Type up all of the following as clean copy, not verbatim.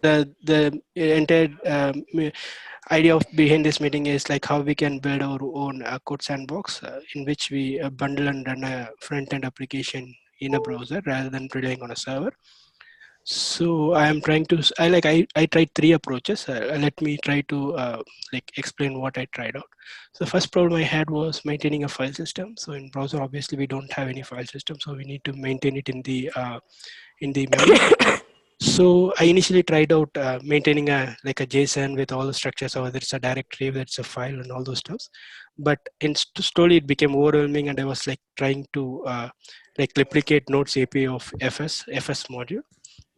the entire idea of behind this meeting is like how we can build our own code sandbox in which we bundle and run a front end application in a browser rather than relying on a server. So I am trying to I tried three approaches. Let me try to like explain what I tried out. So the first problem I had was maintaining a file system. So in browser, obviously we don't have any file system, so we need to maintain it in the memory. So I initially tried out maintaining a like a JSON with all the structures, or whether it's a directory, whether it's a file, and all those stuffs. But slowly it became overwhelming, and I was like trying to like replicate Node's API of FS module.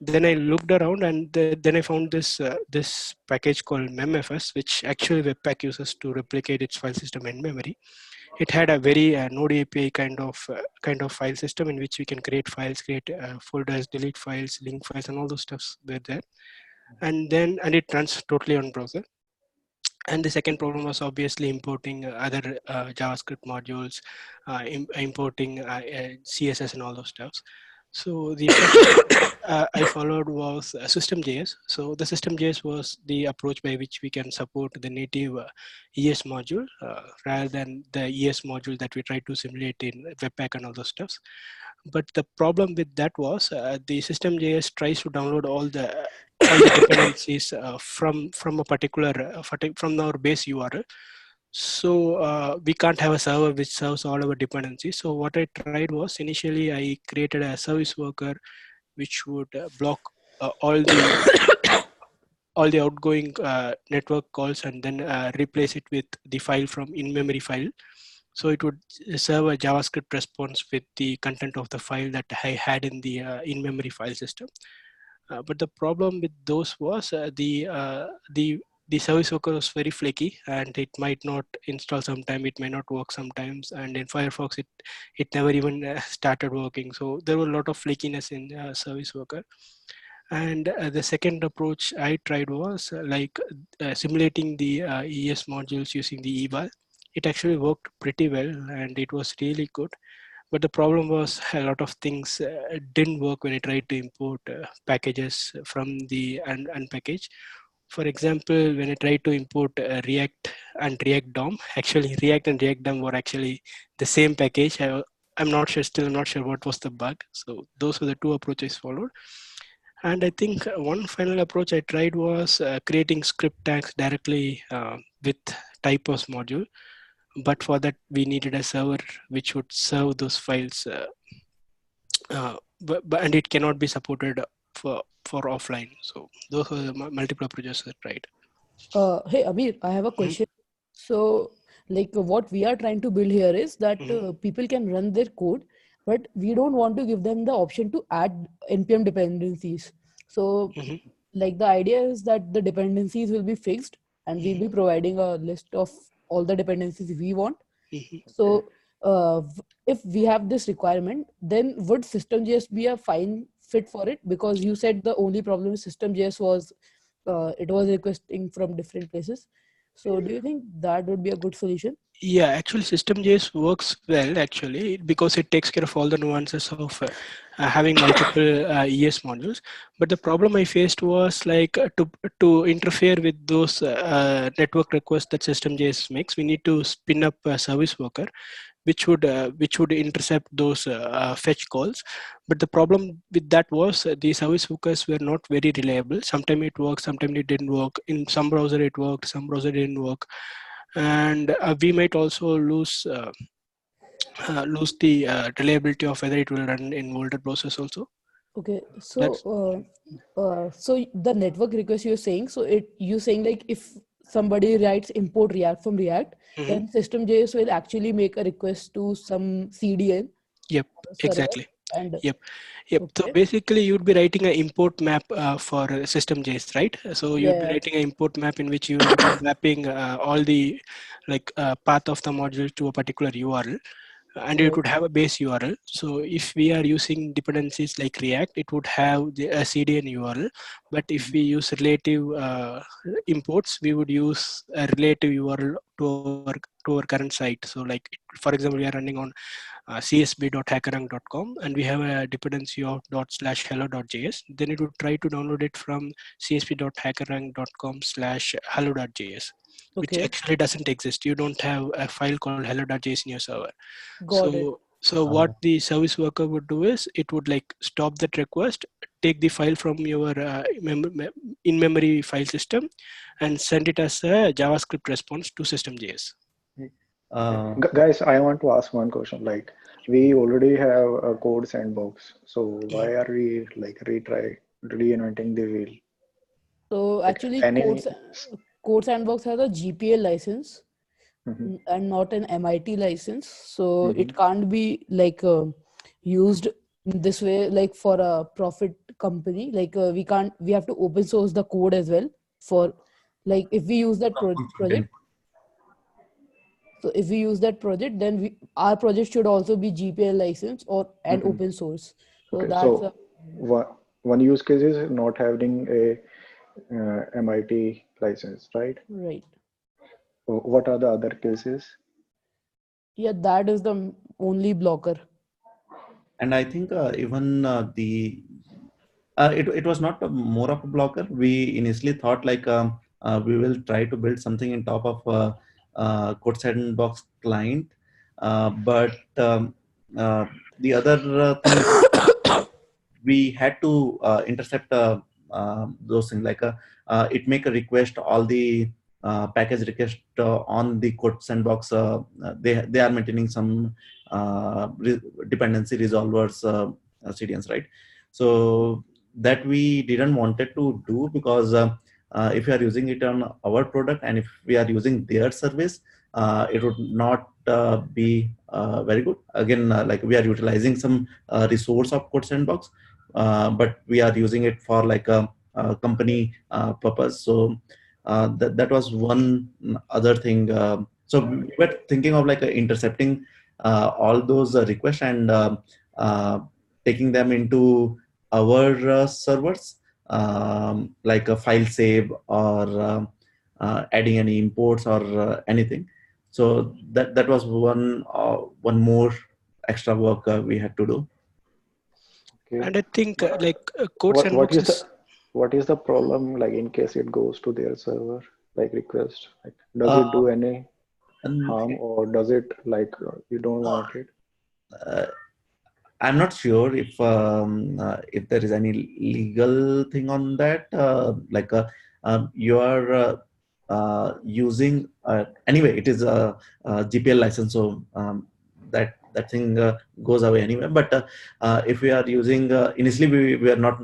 Then I looked around, and then I found this package called memfs, which actually Webpack uses to replicate its file system in memory. It had a very Node API kind of file system in which we can create files, create folders, delete files, link files, and all those stuffs were there. And it runs totally on browser. And the second problem was obviously importing other JavaScript modules, importing CSS and all those stuffs. So the first I followed was SystemJS. So the SystemJS was the approach by which we can support the native ES module rather than the ES module that we try to simulate in Webpack and all those stuffs. But the problem with that was the SystemJS tries to download all the dependencies from a particular from our base URL. So we can't have a server which serves all our dependencies. So what I tried was initially I created a service worker which would block all the outgoing network calls and then replace it with the file from in-memory file. So it would serve a JavaScript response with the content of the file that I had in the in-memory file system. But the problem with those was the service worker was very flaky, and it might not install sometime, it may not work sometimes, and in Firefox it never even started working. So there were a lot of flakiness in service worker. And the second approach I tried was simulating the ES modules using the eval. It actually worked pretty well, and it was really good. But the problem was a lot of things didn't work when I tried to import packages from the unpackage. For example, when I tried to import React and React DOM, actually React and React DOM were actually the same package. I'm not sure what was the bug. So those were the two approaches followed. And I think one final approach I tried was creating script tags directly with typos module. But for that, we needed a server which would serve those files, and it cannot be supported for offline. So those are the multiple approaches I tried. Hey Amir, I have a question. So, like what we are trying to build here is that people can run their code, but we don't want to give them the option to add npm dependencies. So, like the idea is that the dependencies will be fixed, and we'll be providing a list of all the dependencies we want. So, if we have this requirement, then would SystemJS be a fine fit for it? Because you said the only problem with SystemJS was it was requesting from different places. So do you think that would be a good solution? Yeah, actually SystemJS works well actually because it takes care of all the nuances of having multiple ES modules. But the problem I faced was like to interfere with those network requests that SystemJS makes, we need to spin up a service worker which would intercept those fetch calls. But the problem with that was the service workers were not very reliable. Sometimes it worked, sometimes it didn't work. In some browser it worked, some browser didn't work. And we might also lose the reliability of whether it will run in older browsers also. Okay, so so the network request you're saying, so you're saying like if somebody writes import React from React, then SystemJS will actually make a request to some CDN. Yep, exactly. And Yep. Okay. So basically you'd be writing an import map for SystemJS, right? So you'd be writing an import map in which you will be mapping all the path of the module to a particular URL. And it would have a base URL. So if we are using dependencies like React, it would have a CDN URL. But if we use relative imports, we would use a relative URL to our current site. So like, for example, we are running on csb.hackerrank.com, and we have a dependency of ./hello.js. Then it would try to download it from csp.hackerrank.com/hello.js, which Okay, actually doesn't exist. You don't have a file called hello.js in your server. got it. So what the service worker would do is it would like stop that request, take the file from your in-memory file system, and send it as a JavaScript response to SystemJS. Guys, I want to ask one question. Like, we already have a code sandbox, so why are we like reinventing the wheel? So Like actually, any. CodeSandbox has a GPL license Mhm, and not an MIT license, so it mhm. can't be like used in this way, like for a profit company. Like we can't, we have to open source the code as well for, like if we use that project. So if we use that project, then our project should also be GPL license or and Mhm. open source. So Okay, that's so one use case is not having a MIT license, right? right. What are the other cases? Yeah, that is the only blocker. And I think even it was not more of a blocker. We initially thought like we will try to build something in top of CodeSandbox client, but the other thing we had to intercept those things like it make a request all the package request on the code sandbox. They are maintaining some dependency resolvers CDNs, right? So that we didn't wanted to do because if we are using it on our product and if we are using their service, it would not be very good. Again, like we are utilizing some resource of code sandbox, but we are using it for like a company purpose. So that was one other thing. So we were thinking of like intercepting all those requests and taking them into our servers, like a file save or adding any imports or anything. So that was one more extra work we had to do. Okay, And I think but code what sandbox is the is what is the problem like in case it goes to their server like request? Like, does Uh, it do any and harm or does it like you don't want it? uh, I'm not sure if there is any legal thing on that. You are using anyway. It is a GPL license, so that thing goes away anyway. But if we are using initially, we are not.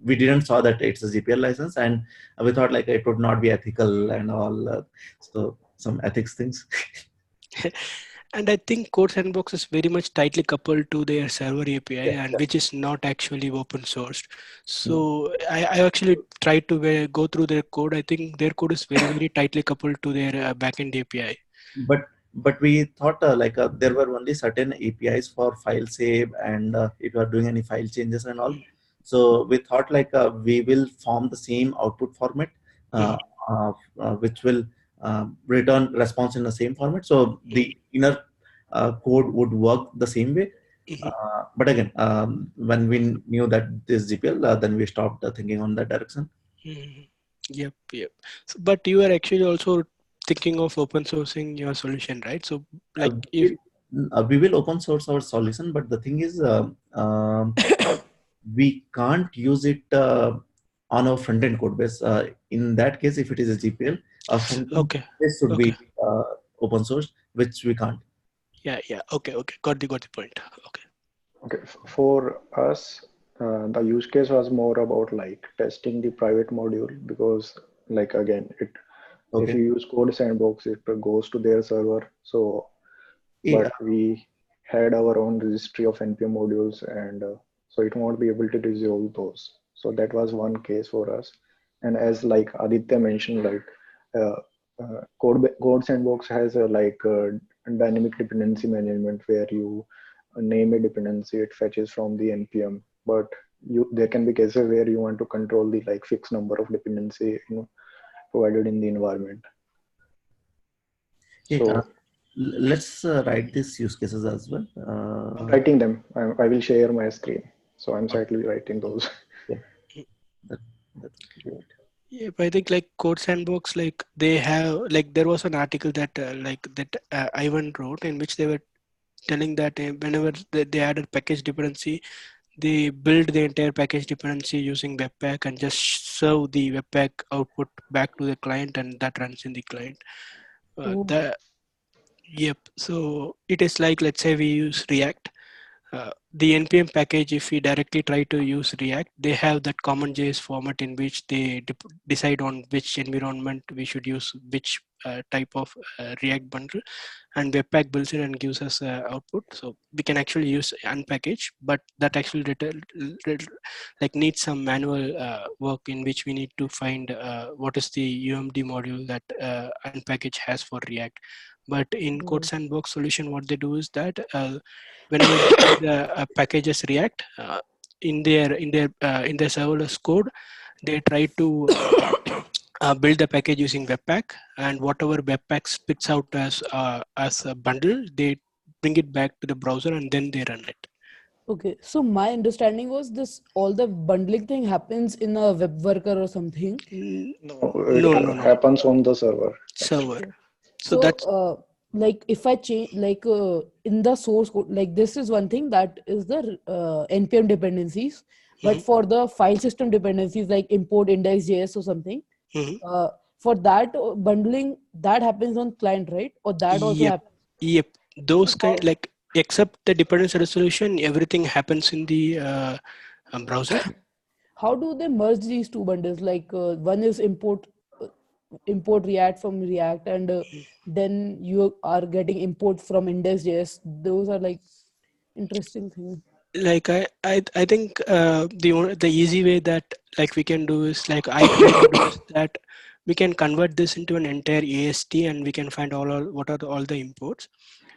We didn't saw that it's a GPL license, and we thought like it would not be ethical and all. So some ethics things. and I think code sandbox is very much tightly coupled to their server API, Yeah, and which is not actually open sourced. yeah. So I actually tried to go through their code. I think their code is very, very tightly coupled to their backend API. But we thought there were only certain APIs for file save and if you are doing any file changes and all. So we thought like we will form the same output format, uh, Mhm, which will return response in the same format. So mhm, the inner code would work the same way. mhm, But again, when we knew that this GPL, then we stopped thinking on that direction. mhm. Yep, yep. So, but you are actually also thinking of open sourcing your solution, right? So, Uh, like if we, we will open source our solution, but the thing is, we can't use it on our front end code base. In that case, if it is a GPL, our front end okay, base should okay, be open source, which we can't. yeah, yeah, okay, okay, got the point. Okay. Okay, for us, the use case was more about like testing the private module because like again, it if Okay. you use code sandbox, it goes to their server. So, Yeah. but we had our own registry of npm modules, and so it won't be able to resolve those. So that was one case for us. And as like Aditya mentioned, like uh, code sandbox has a like dynamic dependency management where you name a dependency, it fetches from the npm. But you there can be cases where you want to control the like fixed number of dependency provided in the environment. Yeah. So let's write these use cases as well. I'm writing them. I will share my screen. So I'm sadly writing those. Yeah, that, that would be great. Yeah, but I think like CodeSandbox, like they have like there was an article that Ivan wrote in which they were telling that whenever they added package dependency, they build the entire package dependency using Webpack and just serve the Webpack output back to the client, and that runs in the client. Oh, The Yep. So it is like, let's say we use React. The npm package, if we directly try to use React, they have that common JS format in which they decide on which environment we should use which type of React bundle, and Webpack builds it and gives us output. So we can actually use unpackage, but that actually like needs some manual work in which we need to find what is the UMD module that unpackage has for React. But in right. CodeSandbox solution, what they do is that whenever you see the packages React in their serverless code, they try to build the package using Webpack, and whatever Webpack spits out as a bundle, they bring it back to the browser and then they run it. Okay, so my understanding was this all the bundling thing happens in a web worker or something. N- No, it No, no, no. happens on the server Server. actually. Okay. So So, that's like if I change, like in the source code, like this is one thing that is the npm dependencies, but mhm, for the file system dependencies like import index.js or something, mhm. uh, for that bundling that happens on client, right? Or that also Yep, happens. yep. So Those kind, how like, except the dependency resolution, everything happens in the browser. how do they merge these two bundles? Like one is uh, import React from React, and then you are getting import from index.js. Those are like interesting things. Like I think the easy way that like we can do is like I try to do is that we can convert this into an entire AST and we can find all what are all the imports.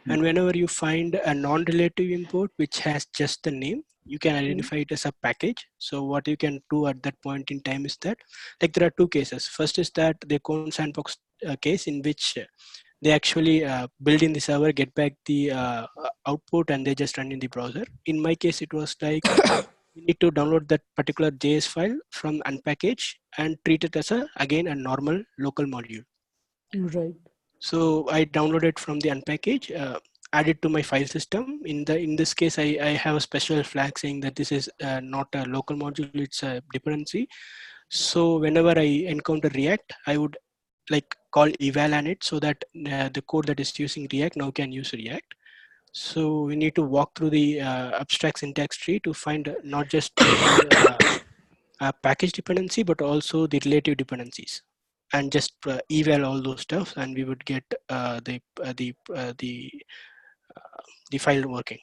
And whenever you find a non-relative import which has just the name, you can Hmm. identify it as a package. So what you can do at that point in time is that, like, there are two cases. First is that the CodeSandbox case in which they actually build in the server, get back the output, and they just run in the browser. In my case, it was like we need to download that particular JS file from unpackage and treat it as again a normal local module. Right. So I downloaded from the unpackage, added to my file system. In this case, I have a special flag saying that this is not a local module; it's a dependency. So whenever I encounter React, I would like call eval on it so that the code that is using React now can use React. So we need to walk through the abstract syntax tree to find not just the package dependency, but also the relative dependencies, and just eval all those stuff, and we would get the file working.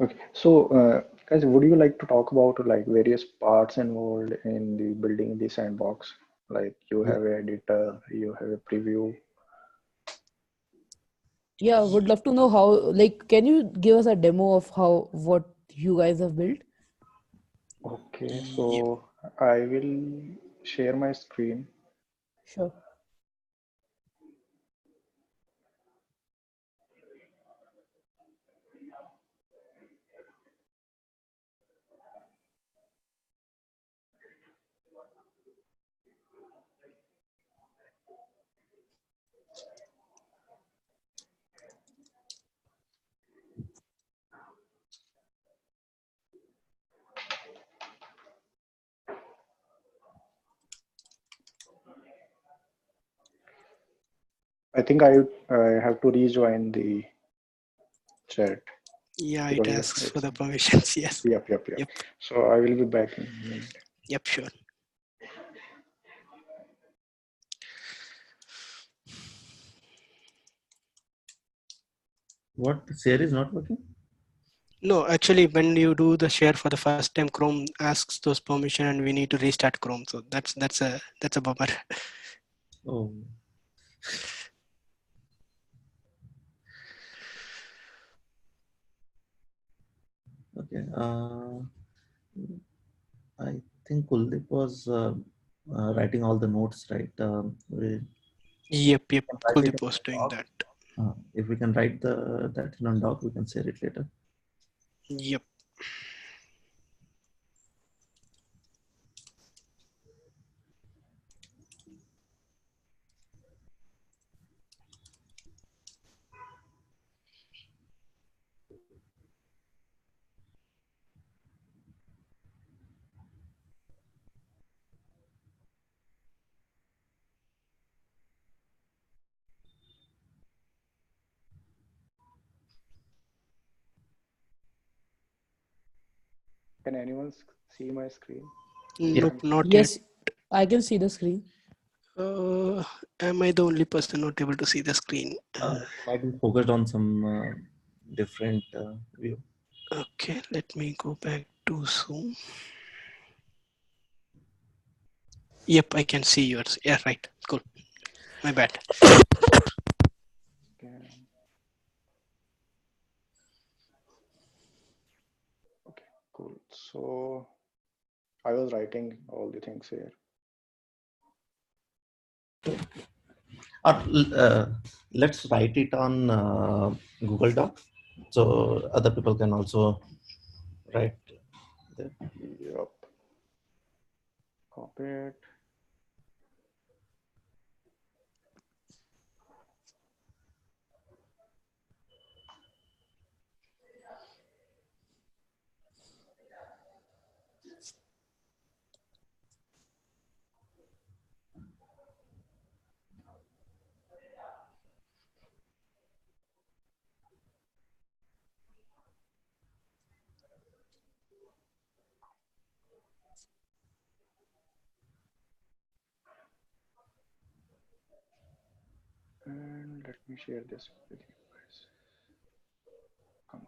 Okay. So, guys, would you like to talk about like various parts involved in the building the sandbox? Like you have an editor, you have a preview. Yeah, would love to know how. Like, can you give us a demo of how what you guys have built? Okay, Yep. so I will share my screen. Sure. I think I have to rejoin the chat Yeah, it because asks for it's the permissions. Yes. yep. Yep. So I will be back in a minute. Yep. Sure. What share is not working? No, actually, when you do the share for the first time, Chrome asks those permission, and we need to restart Chrome. So that's a bummer. Oh, okay. I think Kuldeep was writing all the notes, right? Yep. We can write Could it be in post the doing doc. that. If we can write that in a doc, we can share it later. Yep. Can anyone see my screen? Nope, I'm not yet. Yes, I can see the screen. Am I the only person not able to see the screen? Might be focused on some different view. Okay, let me go back to Zoom. Yep, I can see yours. Yeah, right. Cool. My bad. okay. Okay, cool. So I was writing all the things here. Let's write it on Google Doc, so other people can also write there. Yep. Copy it. And let me share this with you guys. Come on.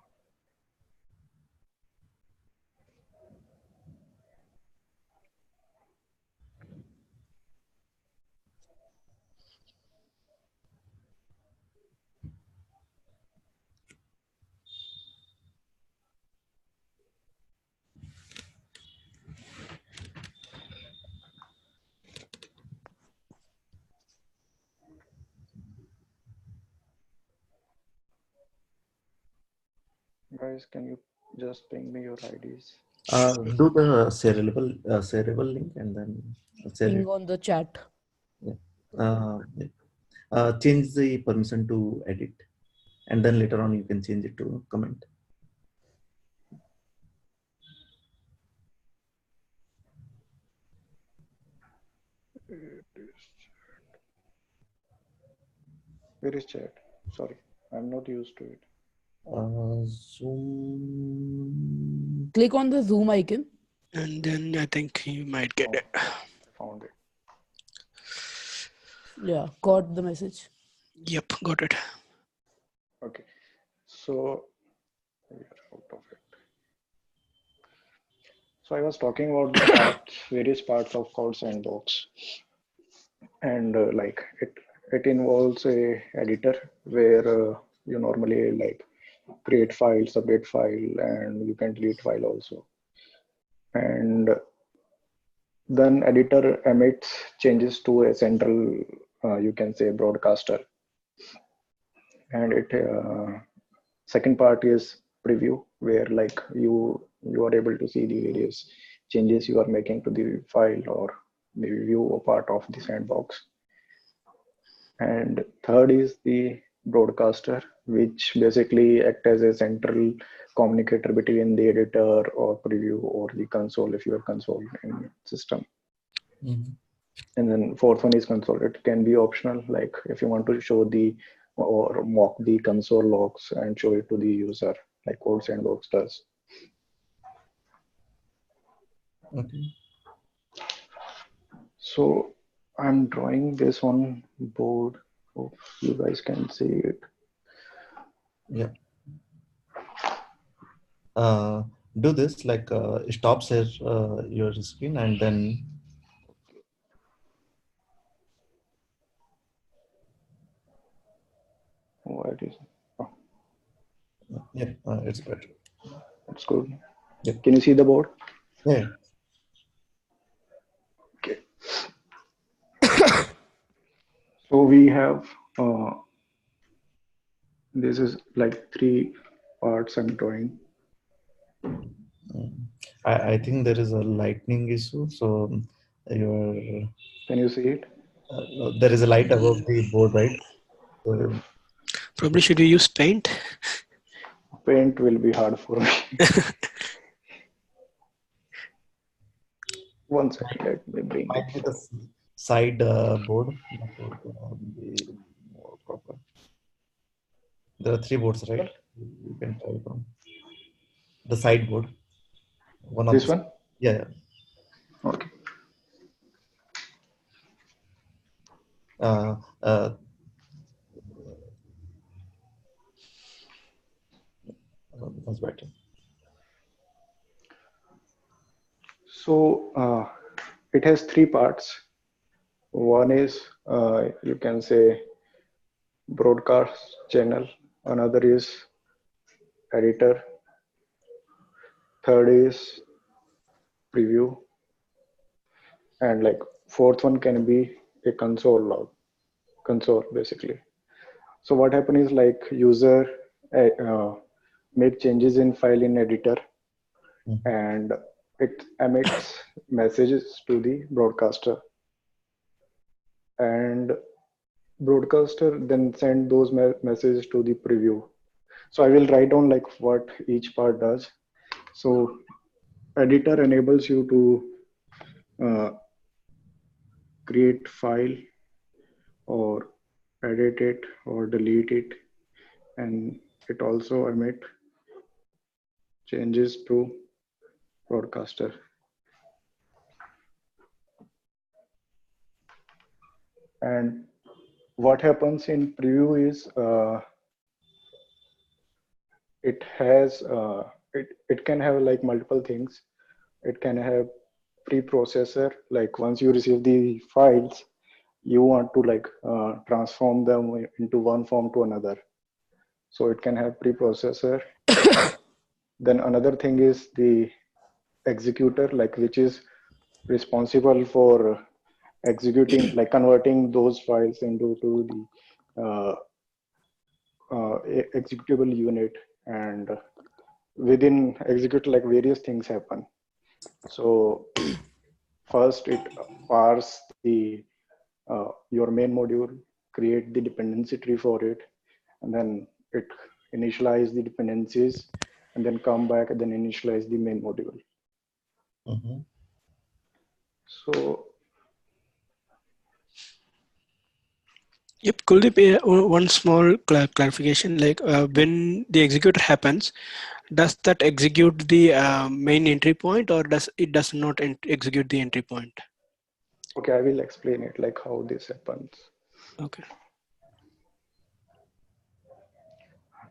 Guys, can you just ping me your IDs? Do the shareable link and then share Ping it. on the chat. Yeah. Yeah. Change the permission to edit, and then later on you can change it to comment. Where is chat? Sorry, I'm not used to it. Zoom. Click on the Zoom icon. And then I think you might get it. I found it. Yeah, got the message. Yep, got it. Okay, so we are out of it. So I was talking about the parts, various parts of CodeSandbox, and it involves a editor where you normally like create files, update file, and you can delete file also. And then editor emits changes to a central, you can say broadcaster. And it second part is preview, where like you are able to see the various changes you are making to the file or the view or part of the sandbox. And third is the broadcaster, which basically act as a central communicator between the editor or preview or the console if you have console in system. Mm-hmm. And then fourth one is console. It can be optional, like if you want to show the or mock the console logs and show it to the user, like CodeSandbox does. Okay. So I'm drawing this on board. Hope you guys can see it. Yeah. Do this like stop share your screen and then. What is? Oh, Yeah, it's better. that's good. Yeah. Can you see the board? Yeah. Okay. So we have this is like three parts I'm drawing. I think there is a lightning issue. So your Can you see it? there is a light above the board, right? So Probably should we use paint? Paint will be hard for me. One second, let me bring it might be the forward. side board that would be more proper. There are three boards, right? You can try from the side board. One of This the one? yeah. Okay. Uh, uh, that's better. So it has three parts. One is you can say broadcast channel. Another is editor. Third is preview, and like fourth one can be a console log. Console basically. So what happens is like user make changes in file in editor, Mhm. and it emits messages to the broadcaster, and broadcaster then send those messages to the preview. So I will write down like what each part does. So editor enables you to create file or edit it or delete it, and it also emit changes to broadcaster. And what happens in preview is it has it can have like multiple things. It can have preprocessor, like once you receive the files you want to like transform them into one form to another, so it can have preprocessor. Then another thing is the executor, like which is responsible for executing, like converting those files into to the executable unit. And within execute, like various things happen. So first it parse the your main module, create the dependency tree for it, and then it initialize the dependencies, and then come back and then initialize the main module. Mhm. So Yep, Kuldeep, one small clarification, like when the executor happens, does that execute the main entry point, or does not execute the entry point? okay, I will explain it like how this happens. Okay.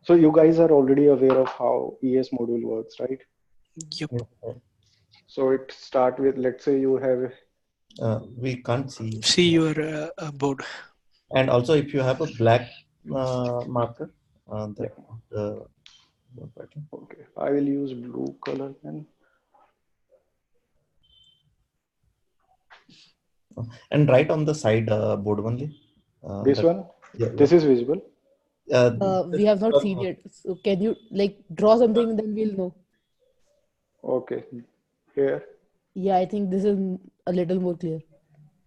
So you guys are already aware of how ES module works, right? Yep. Yeah. So it start with, let's say you have, We can't see. See your board. And also, if you have a black marker, yeah, that would work better. okay, I will use blue color then. And right on the side board only. This That one, yeah, yeah. this is visible. Uh, We have not seen it. So can you like draw something, then we'll know. Okay, here. Yeah, I think this is a little more clear.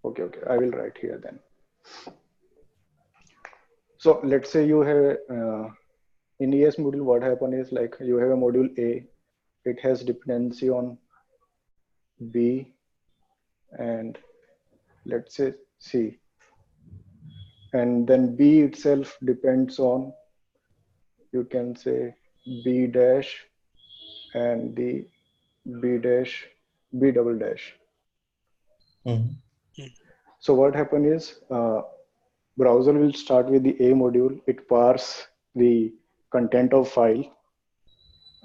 Okay, okay, I will write here then. So let's say you have in ES module, what happen is like you have a module A, it has dependency on B and let's say C, and then B itself depends on, you can say B dash and the B dash, B double dash. mhm. So what happen is browser will start with the A module, it parse the content of file,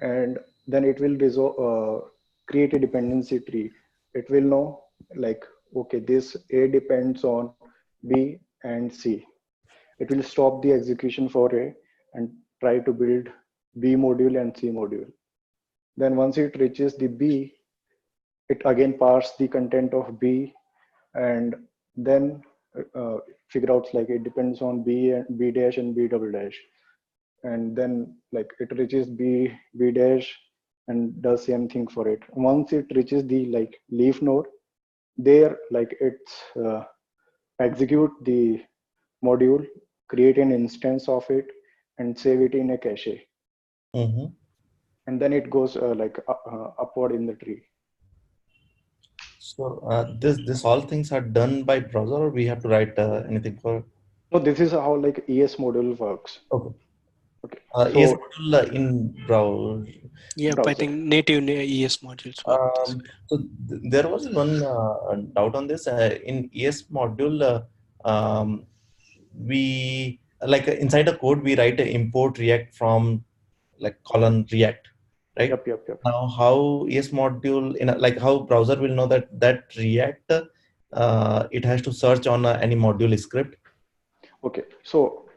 and then it will create a dependency tree. It will know like, okay, this A depends on B and C. It will stop the execution for A and try to build B module and C module. Then once it reaches the B, it again parse the content of B, and then figure out like it depends on B and B dash and B double dash, and then like it reaches B dash and does same thing for it. Once it reaches the like leaf node, there like it's execute the module, create an instance of it, and save it in a cache, Mm-hmm. and then it goes like upward in the tree. So this all things are done by browser, or we have to write anything for? So this is how like ES module works. Okay. Okay, ES so module in browser. Yep, I browser. think native ES modules work this way. So there was one doubt on this. In ES module, we like inside the code we write a import React from like colon React, right? Yep. Now, how ES module in like how browser will know that React it has to search on any module script. Okay, so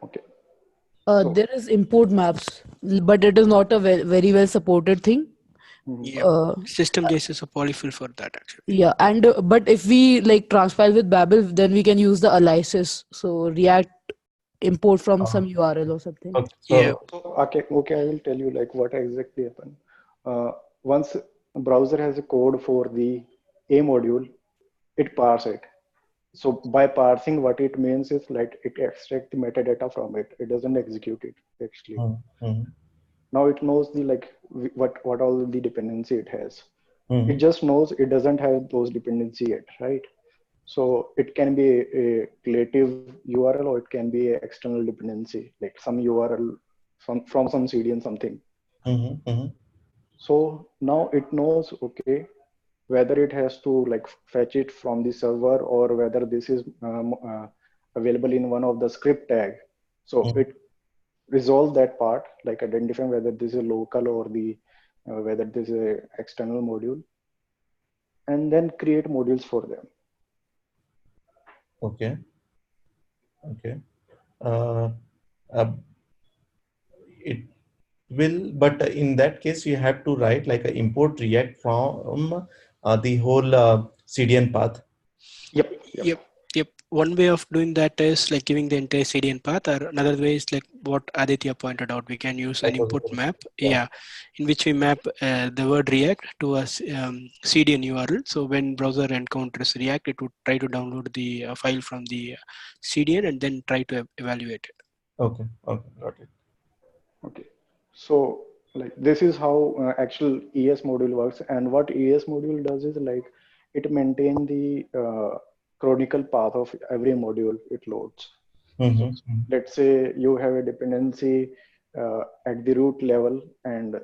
There is import maps, but it is not a very well supported thing. mhm. Yep. Uh, SystemJS is a polyfill for that actually. yeah, and but if we like transpile with Babel, then we can use the aliases. So React import from Uh, some URL or something. okay, Yeah. so So okay, I will tell you like what exactly happened. Once a browser has a code for the A module, it parse it. So by parsing, what it means is like it extracts the metadata from it. It doesn't execute it actually. mm-hmm, Now it knows the like what all the dependency it has. It mm-hmm, just knows it doesn't have those dependency yet, right? So it can be a native URL or it can be an external dependency, like some URL from some CDN something. mm-hmm, mm-hmm. So now it knows, okay, whether it has to like fetch it from the server or whether this is available in one of the script tag. So Mm-hmm. it resolve that part, like identifying whether this is local or the whether this is a external module, and then create modules for them. Okay, okay. Uh, uh, it will, but in that case, you have to write like a import React from the whole CDN path. Yep. Yep. Yep. One way of doing that is like giving the entire CDN path, or another way is like what Aditya pointed out. We can use an import map, Yeah. yeah, in which we map the word React to a CDN URL. So when browser encounters React, it would try to download the file from the CDN and then try to evaluate it. Okay, okay, got it. Okay, so like this is how actual ES module works, and what ES module does is like it maintain the chronicle path of every module it loads. So Mm-hmm. let's say you have a dependency at the root level, and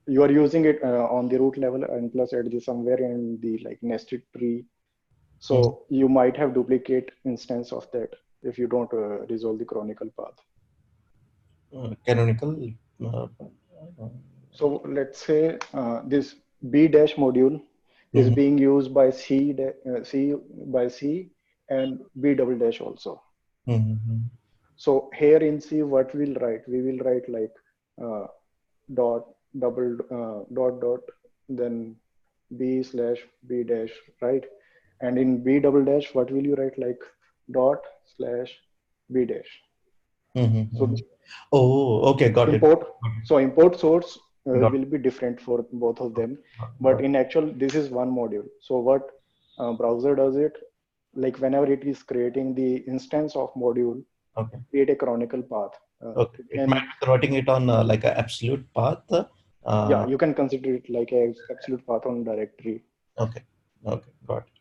you are using it on the root level, and plus at the somewhere in the like nested tree. So you might have duplicate instance of that if you don't resolve the chronicle path. Canonical. So let's say this B dash module is Mhm, being used by C by C and B double dash also. mhm, So here in C, what we'll write? We will write like uh, dot dot, then B slash B dash, right? And in B double dash, what will you write like dot slash B dash? mhm, So mhm. Oh, okay, got it. import so import source Got will be different for both of them, but got in actual this is one module. So what browser does it, like whenever it is creating the instance of module, okay, create a chronicle path. okay. It It might can, be converting it on like an absolute path. yeah, Uh, you can consider it like a absolute path on directory. okay, okay, got it.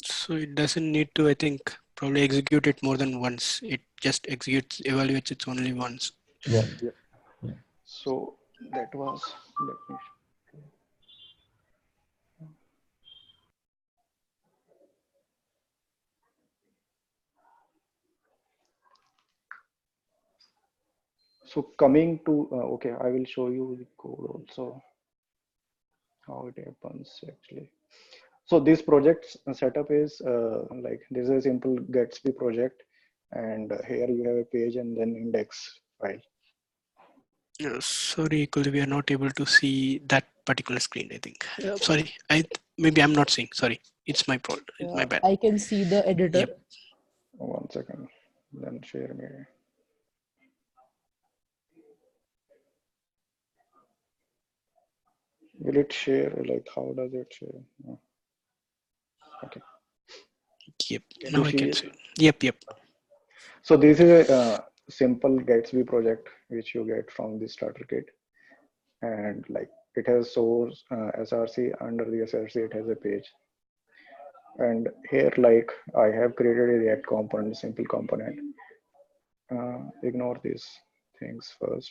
So it doesn't need to, I think, probably execute it more than once. It just evaluates it only once. Yeah. Yeah. Yeah. So that was, let me, so coming to okay, I will show you the code also how it happens actually. So this project setup is like this is a simple Gatsby project, and here you have a page and then index file. Sorry, Kuli, we are not able to see that particular screen, I think. Sorry, maybe I'm not seeing. Sorry, it's my fault. It's my bad. I can see the editor. Yep. One second, then share me. Will it share? Like, how does it share? No. Okay. Yep. Can Now you I see can it? see. Yep. Yep. So this is a simple Gatsby project which you get from the starter kit, and like it has source SRC. Under the SRC, it has a page, and here like I have created a React component, simple component. Ignore these things first.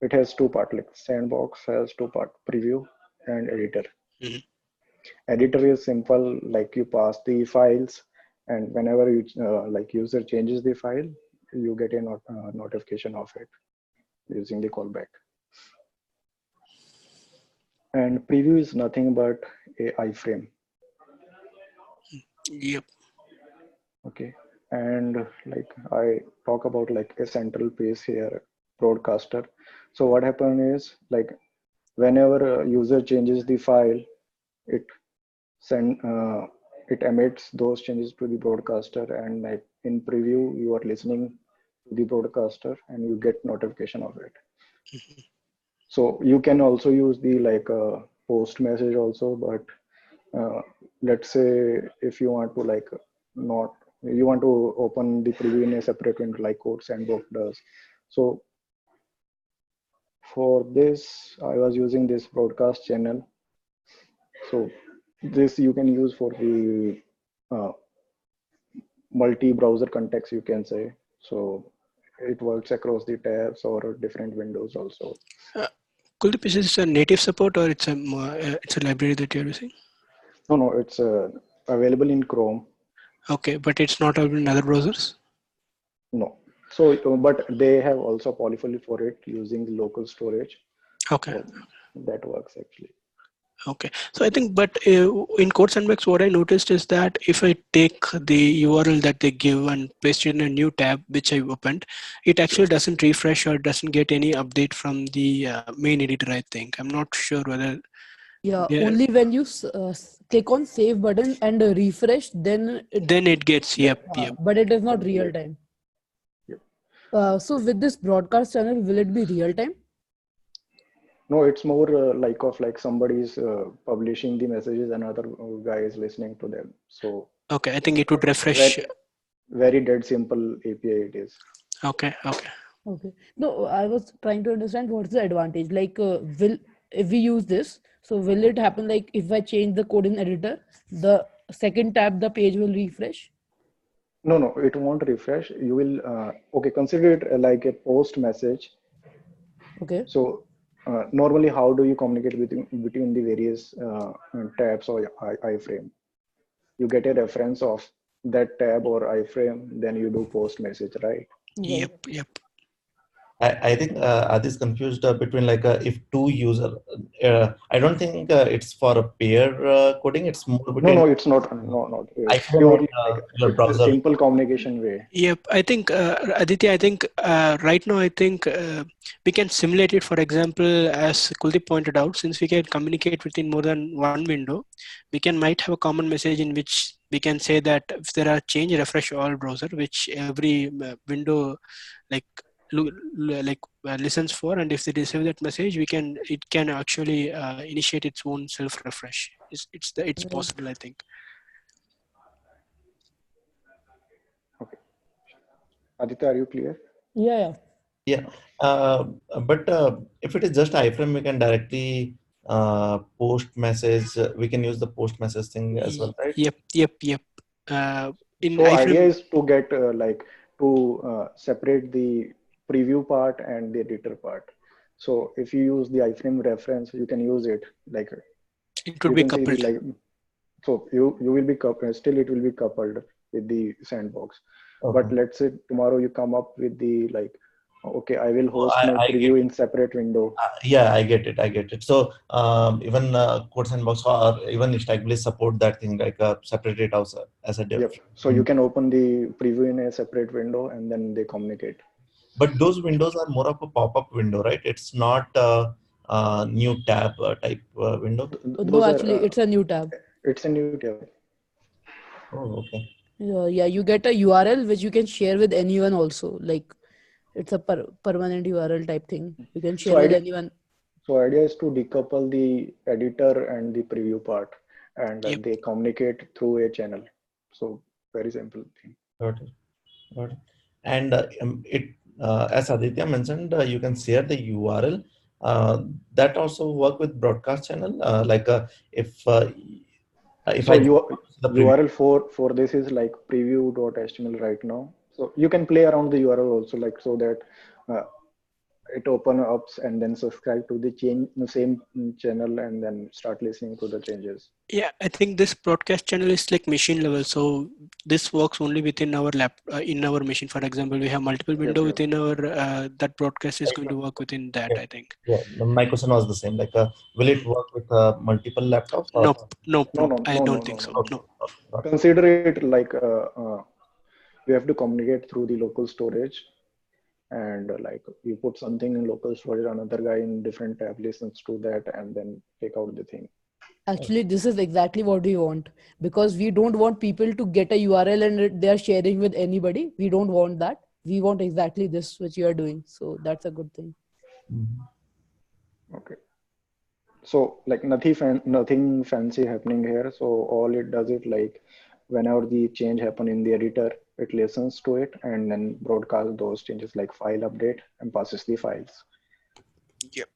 It has two part. Like sandbox has two part: preview and editor. Mm-hmm. Editor is simple, like you pass the files, and whenever you like user changes the file, you get a notification of it using the callback. And preview is nothing but a iframe. Yep. Okay, and like I talk about like a central piece here, broadcaster. So what happened is like whenever a user changes the file, it send it emits those changes to the broadcaster, and like in preview you are listening to the broadcaster and you get notification of it. Mm-hmm. So you can also use the like post message also, but let's say if you want to like not you want to open the preview in a separate window like CodeSandbox does. So for this I was using this broadcast channel. So this you can use for the uh, multi-browser context, you can say. So it works across the tabs or different windows also. Kuldeep, is this a native support or it's a library that you're using? No, it's available in Chrome. Okay, but it's not available in other browsers? No. So, but they have also polyfill for it using the local storage. Okay. So that works actually. Okay, so I think, but in CodeSandbox, what I noticed is that if I take the URL that they give and paste it in a new tab, which I opened, it actually doesn't refresh or doesn't get any update from the main editor, I think. I'm not sure whether Yeah, they're, only when you click on save button and refresh, then then it gets, yep. but it is not real Complete. time. Yep. So with this broadcast channel, will it be real time? No, it's more like of like somebody's publishing the messages and other guy is listening to them. So Okay, I think it would refresh. very, very dead simple API it is. Okay. Okay. No, I was trying to understand what's the advantage. Like, will if we use this, so will it happen like if I change the code in editor, the second tab the page will refresh? No, it won't refresh. You will, okay, consider it like a post message. Okay. So normally, how do you communicate between the various tabs or iframe? You get a reference of that tab or iframe, then you do post message, right? Right. Yep. I think Adi is confused between like if two user. I don't think it's for a pair coding. It's more between No, it's not. No, not. It's iPhone or purely like your it's a browser. simple communication way. Yep, I think Aditya, I think right now I think we can simulate it. For example, as Kuldeep pointed out, since we can communicate within more than one window, we can might have a common message in which we can say that if there are change, refresh all browser, which every window like listens for, and if they receive that message, it can actually initiate its own self refresh. It's Right. possible, I think. Okay. Aditya, are you clear? Yeah. Yeah, but if it is just iframe, we can directly post message. We can use the post message thing as well, right? Yep. In So idea iframe. is to get like to separate the preview part and the editor part. So if you use the iframe reference, you can use it like It would you be can see the coupled. like. So you will be still it will be coupled with the sandbox. But Okay. let's say tomorrow you come up with the like, okay, I will Oh, host my I get preview it. in separate window. Yeah, I get it. I get it. So even CodeSandbox or even Stackblaze support that thing like separate it as a diff. Yep. So you can open the preview in a separate window and then they communicate. But those windows are more of a pop-up window, right? It's not a new tab type window. No, Those are actually, it's a new tab. it's a new tab. Oh, okay. Yeah, you get a URL which you can share with anyone also. Like it's a permanent URL type thing. You can So share with idea, anyone. so idea is to decouple the editor and the preview part, and Yep. they communicate through a channel. So very simple thing. Got it. Got it. And it as Aditya mentioned, you can share the URL. That also work with broadcast channel. If if So I just want to see the preview. URL for this is like preview.html right now. So you can play around the URL also, like so that uh, it open up and then subscribe to the change the same channel and then start listening to the changes. Yeah, I think this broadcast channel is like machine level. So this works only within our in our machine. For example, we have multiple Yep, window yep. within our that broadcast is going to work within that, Yeah, I think. yeah. My question was the same. Will it Mm. work with multiple laptops or? Nope, nope, No, nope. no, I no, no, don't no, think no, so. no. Okay, No. okay, got it. Consider it like you have to communicate through the local storage, and like you put something in local storage, another guy in different tab listens to that and then take out the thing. Actually, this is exactly what we want, because we don't want people to get a URL and they are sharing with anybody. We don't want that. We want exactly this which you are doing. So that's a good thing. Mhm. Okay. So like nothing fancy happening here. So all it does it like whenever the change happen in the editor, it listens to it and then broadcast those changes like file update and passes the files. Yep.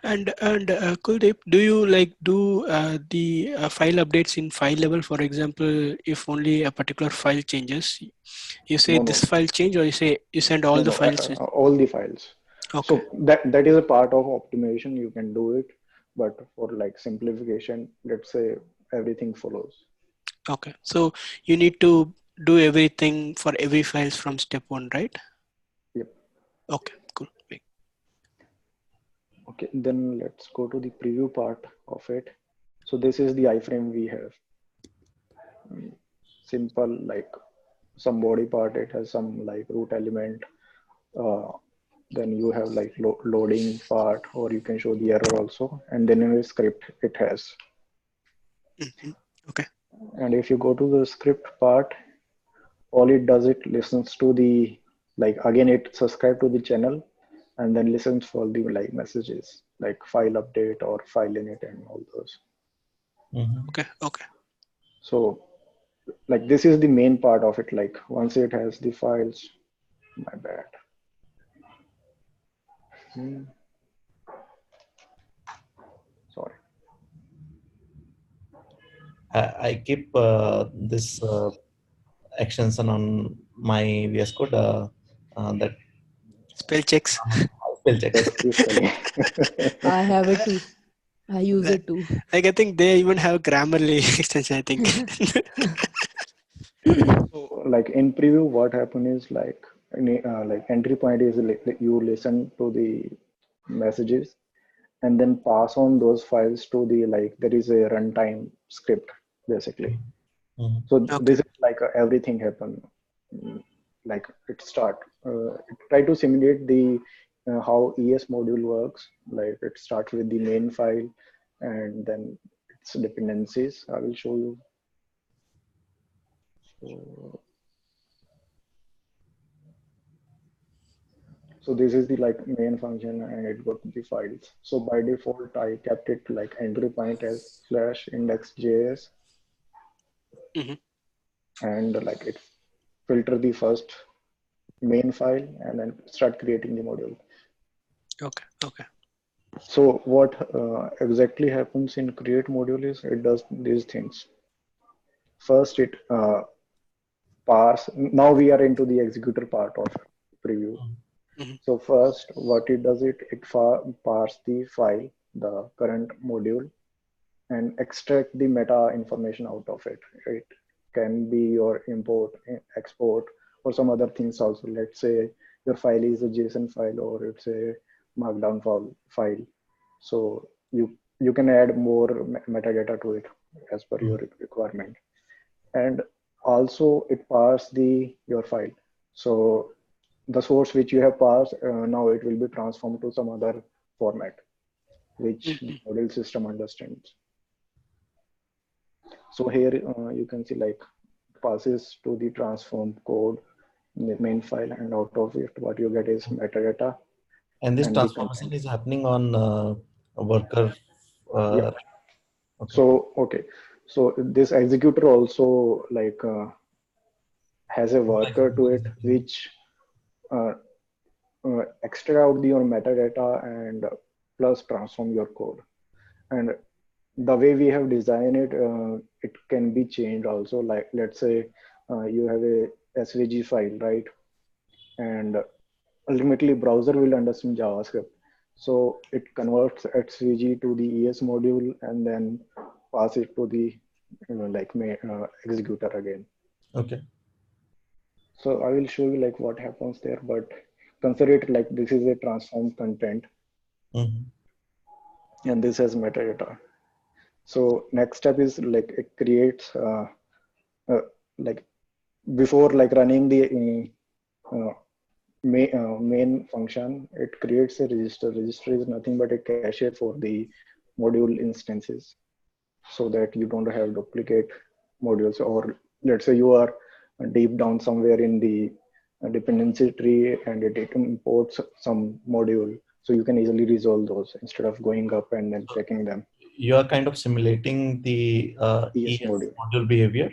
And Kuldeep, do you like do the file updates in file level? For example, if only a particular file changes, you say No, this no, file change, or you say you send all no, the no. files. All the files. Okay. So that is a part of optimization. You can do it, but for like simplification, let's say everything follows. Okay. So you need to do everything for every files from step one, right? Yep. Okay. Cool. Wait. Okay. Then let's go to the preview part of it. So this is the iframe we have. Simple like some body part. It has some like root element. Uh, then you have like loading part, or you can show the error also. And then in a script, it has. Mhm. Okay. And if you go to the script part, all it does it listens to the like again it subscribe to the channel and then listens for the like messages like file update or file init and all those. Mhm. Okay. Okay. So like this is the main part of it. Like once it has the files, my bad. Hmm, sorry. I keep this extension on my VS Code that Spell checks. spell checks. That's the spelling. I have it too. I use Like it too. I think they even have Grammarly extension, I think. So like in preview, what happened is like entry point is like you listen to the messages and then pass on those files to the like there is a runtime script basically. Mhm. So Okay. this is like everything happen. Mm, like it start it try to simulate the how ES module works. Like it starts with the main file and then its dependencies. I will show you. So So this is the like main function and it got the files. So by default, I kept it like entry point as slash index.js Hmm. and like it filter the first main file and then start creating the module. Okay. Okay. So what exactly happens in create module is it does these things. First, it parse. Now we are into the executor part of preview. Hmm. So first, what it does it parse the file, the current module, and extract the meta information out of it. It can be your import, export, or some other things also. Let's say your file is a JSON file or it's a markdown file. So you can add more metadata to it as per your requirement. And also it parse the your file. So the source which you have parsed, now it will be transformed to some other format which the Hmm. model system understands. So here you can see like passes to the transform code in the main file, and out of it, what you get is metadata And this and the transformation content. is happening on a worker. Yep. Okay. So okay, so this executor also like has a worker to it, which uh, extract out your metadata and plus transform your code. And the way we have designed it, it can be changed also. Like let's say you have a SVG file, right? And ultimately browser will understand JavaScript. So it converts SVG to the ES module and then pass it to the executor again. Okay. So I will show you like what happens there, but consider it like this is a transformed content and this has metadata. So next step is like it creates uh, like before like running the main function, it creates a register. Register is nothing but a cache for the module instances, so that you don't have duplicate modules. Or let's say you are deep down somewhere in the dependency tree and it imports some module, so you can easily resolve those instead of going up and then checking them. You are kind of simulating the ES ES module. module behavior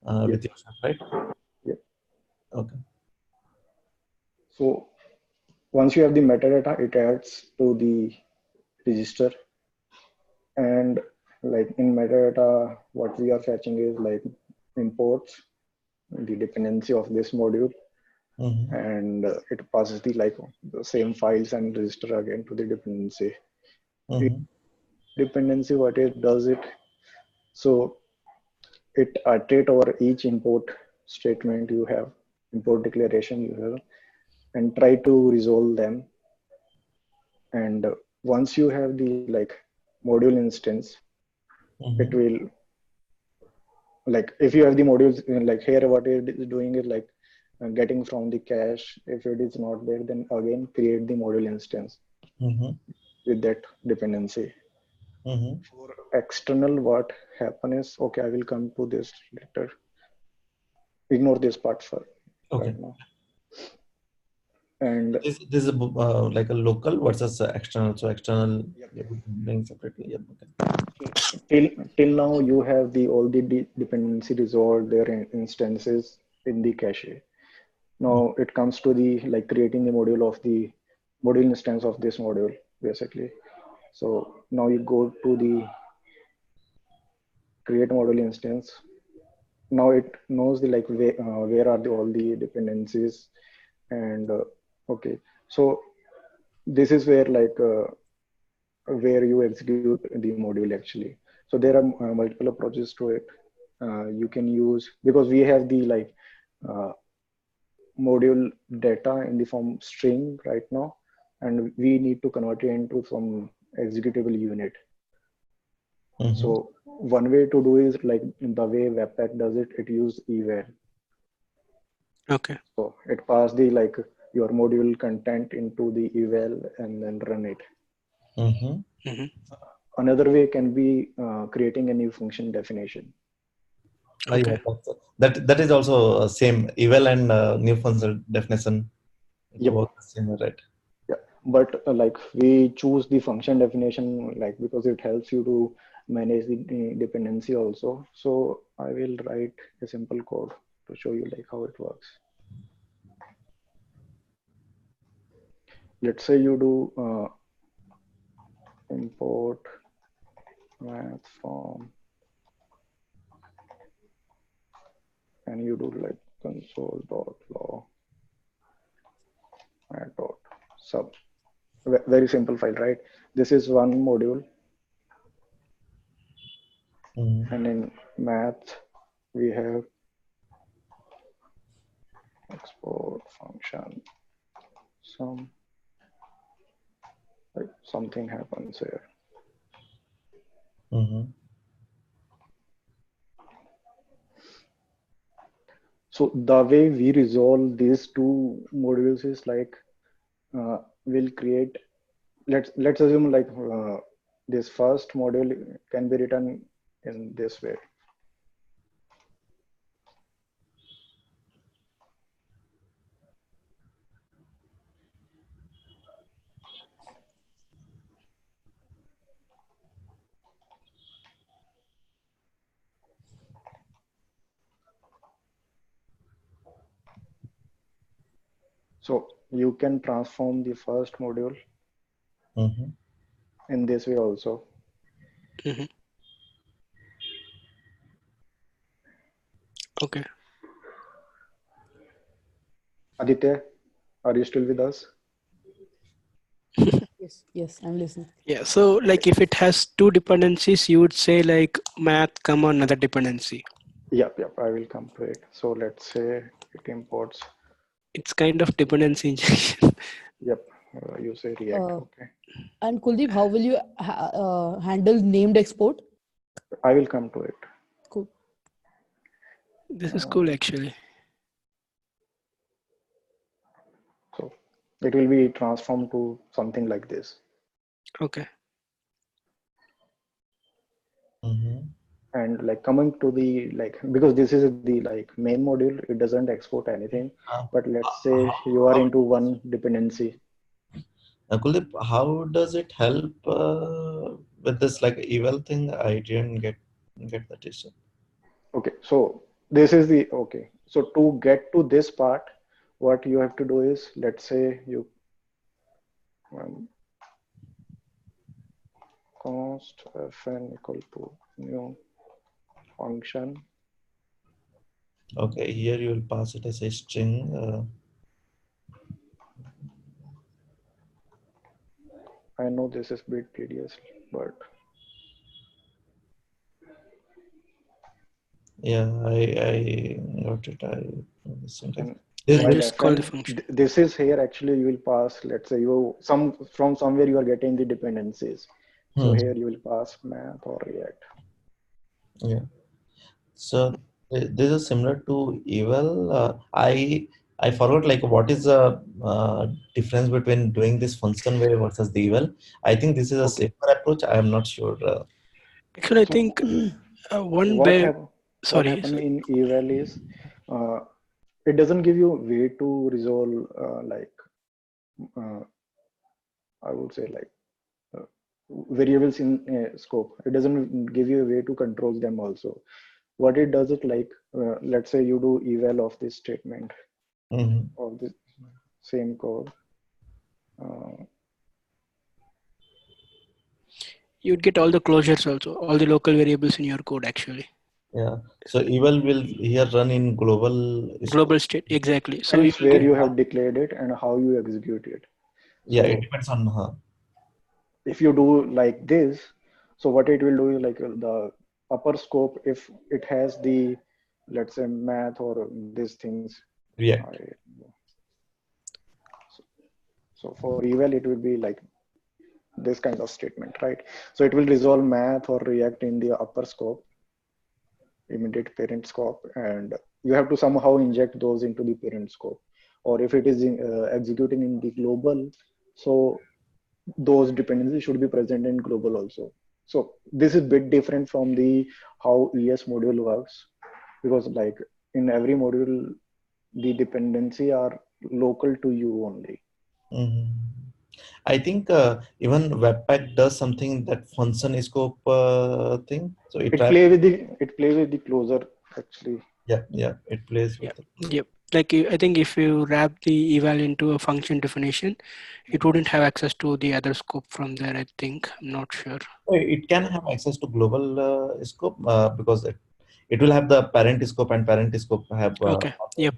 Yep. with yourself, right? Yep. Okay. So once you have the metadata, it adds to the register. And like in metadata, what we are fetching is like imports the dependency of this module, and it passes the like the same files and register again to the dependency. Dependency, what it does it, so it iterate over each import statement you have, import declaration you have, and try to resolve them. And once you have the like module instance, it will like if you have the modules like here, what it is doing is like getting from the cache. If it is not there, then again create the module instance with that dependency. For external, what happen is, okay, I will come to this later. Ignore this part for Okay. right now. And this is like a local versus external. So external, yep. doing separately. Yep. Okay. Till now, you have the all the dependency resolved their instances in the cache. Now it comes to the like creating the module of the module instance of this module basically. So now you go to the create module instance. Now it knows the like where are the all the dependencies, and okay, so this is where like where you execute the module actually. So there are multiple approaches to it. You can use, because we have the like module data in the form string right now, and we need to convert it into some executable unit. So one way to do is like the way Webpack does it, it uses eval. Okay. So it passes the like your module content into the eval and then run it. Another way can be creating a new function definition. Okay. That is also same eval and new function definition. It Yep. works same, right? Yeah, but like we choose the function definition like because it helps you to manage the dependency also. So I will write a simple code to show you like how it works. Let's say you do import math from, and you do like console.log math dot sub. Very simple file, right? This is one module, and in math we have export function. Like something happens here. So the way we resolve these two modules is like we'll create. Let's assume like this first module can be written in this way. So you can transform the first module in this way also. Mm-hmm. Okay. Aditya, are you still with us? Yes, I'm listening. Yeah. So like if it has two dependencies, you would say like math, comma, another dependency. Yep, I will come to it. So let's say it imports. It's kind of dependency injection. Yep, you say React. Okay, And Kuldeep, how will you handle named export? I will come to it. Cool. This is cool actually. So it will be transformed to something like this. Okay. And like coming to the like, because this is the like main module, it doesn't export anything. But let's say you are into one dependency. Kuldeep, how does it help with this like eval thing? I didn't get that issue. Okay, so this is the okay. So to get to this part, what you have to do is, let's say you const fn equal to new function. Okay, here you will pass it as a string. I know this is a bit tedious, but yeah, I got it. and And while just call the fn, function. this is here actually you will pass, let's say you from somewhere you are getting the dependencies. So here you will pass math or React. Yeah. So this is similar to eval. I forgot like what is the difference between doing this function way versus the eval. I think this is a safer approach. I am not sure. Actually, I So think one what way. have what Sorry. happened in eval is uh, it doesn't give you a way to resolve uh, I would say like uh, variables in scope. It doesn't give you a way to control them also. What it does is like let's say you do eval of this statement of this same code. You'd get all the closures also, all the local variables in your code actually. Yeah. So eval will here run in global scope. Global state, exactly. So you Depends will where get. you have declared it and how you execute it. Yeah, it So depends on her. if you do like this, so what it will do is like the upper scope, if it has the, let's say math or these things. React. So for eval, it will be like this kind of statement, right? So it will resolve math or React in the upper scope, immediate parent scope, and you have to somehow inject those into the parent scope. Or if it is executing in the global, so those dependencies should be present in global also. So this is a bit different from the how ES module works, because like in every module, the dependency are local to you only. I think even Webpack does something that function scope thing. So it tries. It plays with the closure actually. Yeah, it plays Yeah. with it. Yep. Like I think if you wrap the eval into a function definition, it wouldn't have access to the other scope from there. I think. I'm not sure. It can have access to global scope because it will have the parent scope and parent scope have. Okay. Yep.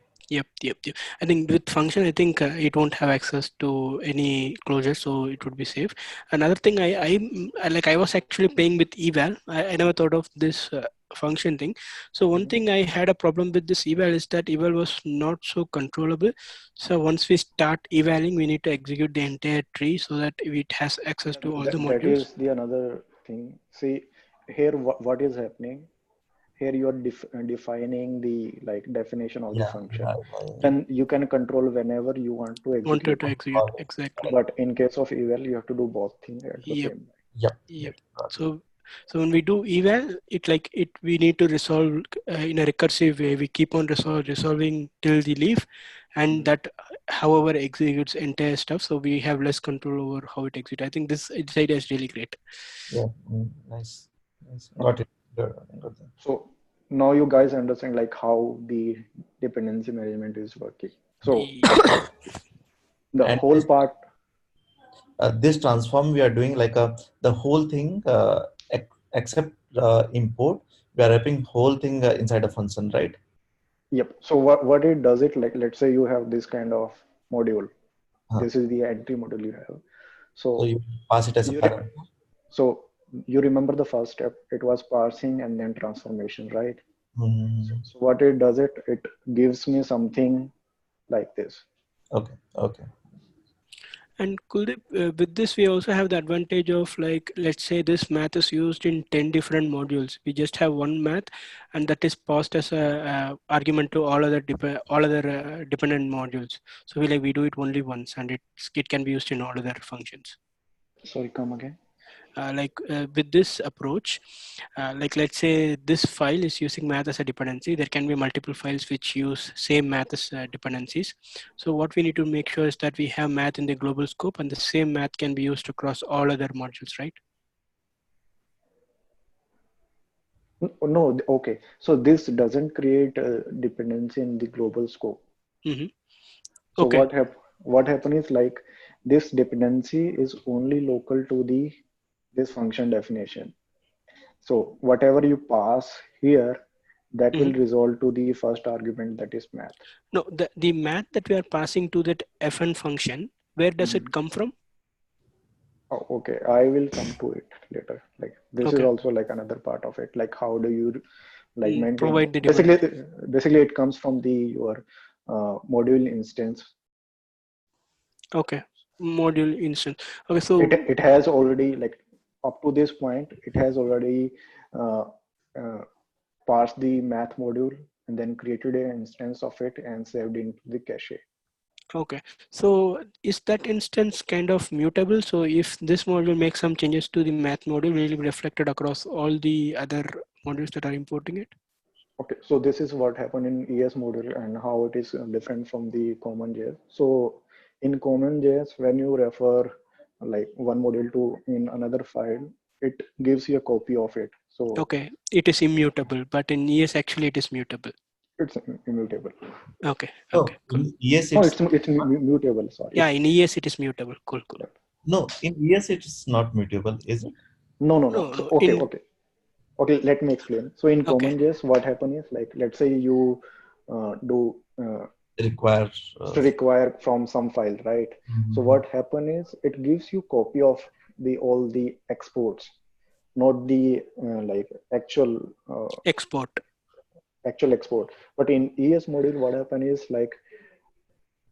I think with function, I think it won't have access to any closure, so it would be safe. Another thing, I was actually playing with eval. I never thought of this function thing. So one thing I had a problem with this eval is that eval was not so controllable. So once we start evaling, we need to execute the entire tree so that it has access to all the That modules. is the another thing. See here, what is happening? Here you are defining the like definition of the function. Yeah. Then you can control whenever you want to Wanted execute to it. execute exactly. But in case of eval, you have to do both things at the Yep. same time. Yep. So when we do eval, we need to resolve in a recursive way. We keep on resolving till the leaf, and that however executes entire stuff. So we have less control over how it executes. I think this idea is really great. Yeah. Nice. Got it. Got that. So now you guys understand like how the dependency management is working. So Yep. The And whole part. this transform we are doing like the whole thing except import. We are wrapping whole thing inside a function, right? Yep. So what it does it like, let's say you have this kind of module. Uh, This is the entry module you have. so So you pass it as a you parameter. so you remember the first step. It was parsing and then transformation, right? Mhm. So what it does it gives me something like this. Okay, okay. And Kuldeep, with this, we also have the advantage of, like, let's say this math is used in 10 different modules. We just have one math, and that is passed as a argument to all other dependent modules. So we do it only once, and it can be used in all other functions. Sorry, come again. With this approach, like let's say this file is using math as a dependency, there can be multiple files which use same math as dependencies. So what we need to make sure is that we have math in the global scope, and the same math can be used across all other modules, right? No, okay. So this doesn't create a dependency in the global scope. Mm-hmm. So Okay. what happen is like this dependency is only local to the this function definition. So whatever you pass here, that Mm-hmm. will resolve to the first argument, that is math. No, the math that we are passing to that fn function, where does it Mhm. come from? Oh, okay, I will come to it later. Like this is Okay. also like another part of it. Like how do you like maintain? Provide the Basically, dependency. basically it comes from the your module instance. Okay. Module instance. Okay. It has already like up to this point, it has already uh, uh, parsed the math module and then created an instance of it and saved into the cache. Okay, so is that instance kind of mutable? So if this module makes some changes to the math module, will it be reflected across all the other modules that are importing it? Okay, so this is what happened in ES module and how it is different from the common JS. So in common JS, when you refer like one module to in another file, it gives you a copy of it. So Okay, it is immutable, but in ES actually it is mutable. it's immutable. Okay, No, okay, cool. in ES Oh, it's it's mutable. Sorry. Yeah, in ES it is mutable. Cool, cool. no, in ES it's not mutable, is it? No, no, no. No, So no, okay, in okay. Okay, let me explain. So in okay, common JS, what happen is like, let's say you do Require. require from some file, right? So Mhm. what happen is it gives you copy of the all the exports, not the like export. actual export. But in ES module, what happen is like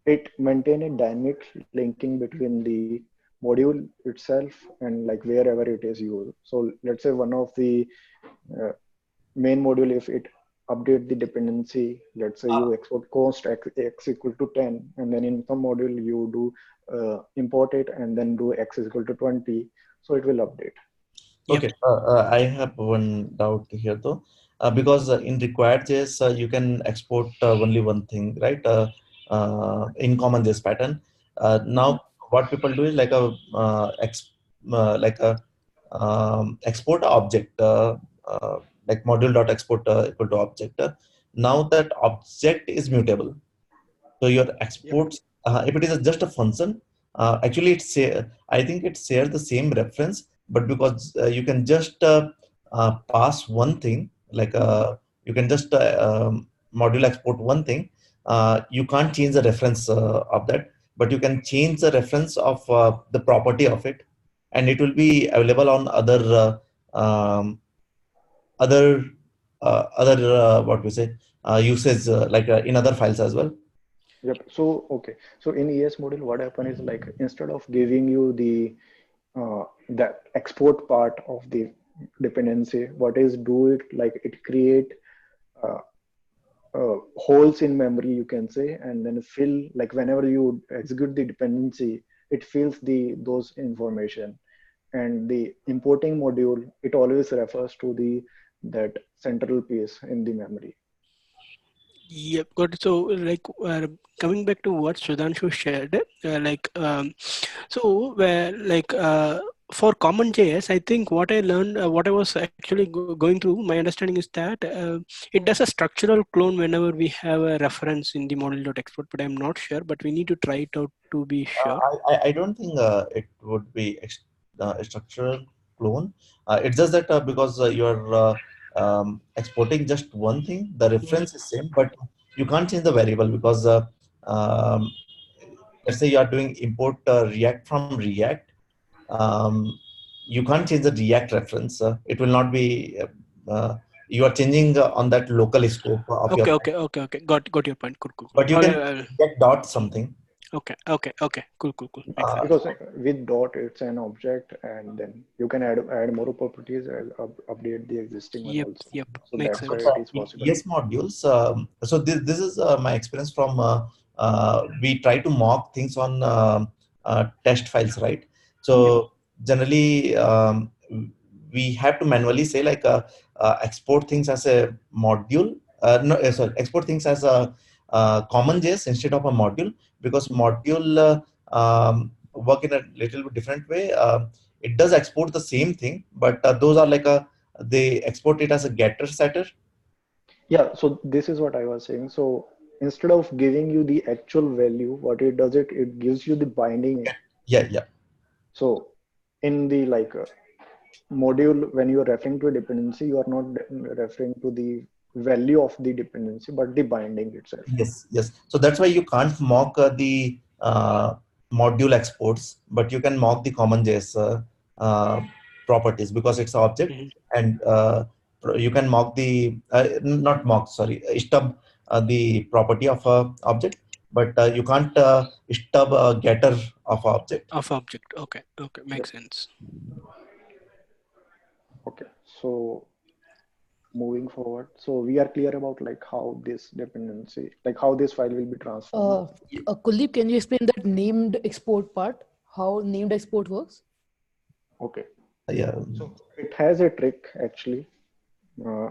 it maintain a dynamic linking between the module itself and like wherever it is used. So let's say one of the uh, main module, if it update the dependency, let's say you export const x equal to 10, and then in some module you do import it and then do x is equal to 20, so it will update. Yep. Okay, I have one doubt here though, because in required JS you can export only one thing, right? In common JS pattern. Mhm. Now, what people do is like a like a export object, like module dot export equal to object. Now that object is mutable. So your Yep. exports, if it is just a function, actually I think it shares the same reference, but because you can just pass one thing, like you can just module export one thing, you can't change the reference of that, but you can change the reference of the property of it, and it will be available on other other what we say uses like in other files as well. Yep. So okay. So in ES module, what happen is like instead of giving you the export part of the dependency, what is do it like it create uh, holes in memory, you can say, and then fill like whenever you execute the dependency, it fills the those information. And the importing module, it always refers to the that central piece in the memory. Yep, good. So, like, coming back to what Sudhanshu shared, so where like for common JS, I think what I learned, what I was actually going through, my understanding is that it does a structural clone whenever we have a reference in the model.export, but I'm not sure, but we need to try it out to be sure. I don't think it would be a structural clone. It's just that because you're exporting just one thing, the reference is same, but you can't change the variable because um, let's say you are doing import React from React. Um, you can't change the React reference. It will not be. You are changing on that local scope of your. Okay. Got your point. Cool. But you can get dot something. Okay. Cool. Makes sense. Because with dot it's an object, and then you can add more properties and update the existing one also. Yep. So Makes that's why sense. it is In possible. ES modules, so this is my experience from we try to mock things on test files, right? So generally we have to manually say like export things as a module. No, sorry, export things as a common JS instead of a module, because module work in a little bit different way. It does export the same thing, but those are like they export it as a getter setter. Yeah, so this is what I was saying. So instead of giving you the actual value, what it does, it gives you the binding. Yeah. So in the module, when you are referring to a dependency, you are not referring to the value of the dependency, but the binding itself. Yes. So that's why you can't mock the module exports, but you can mock the common JS properties because it's an object, and you can mock the not mock, sorry, stub the property of a object, but you can't stub a getter of a object. Of object. Okay. Yep. Makes sense. Okay. So moving forward, so we are clear about like how this dependency, like how this file will be transformed. Kuldeep, can you explain that named export part? How named export works? Okay. Yeah. So it has a trick actually. Uh,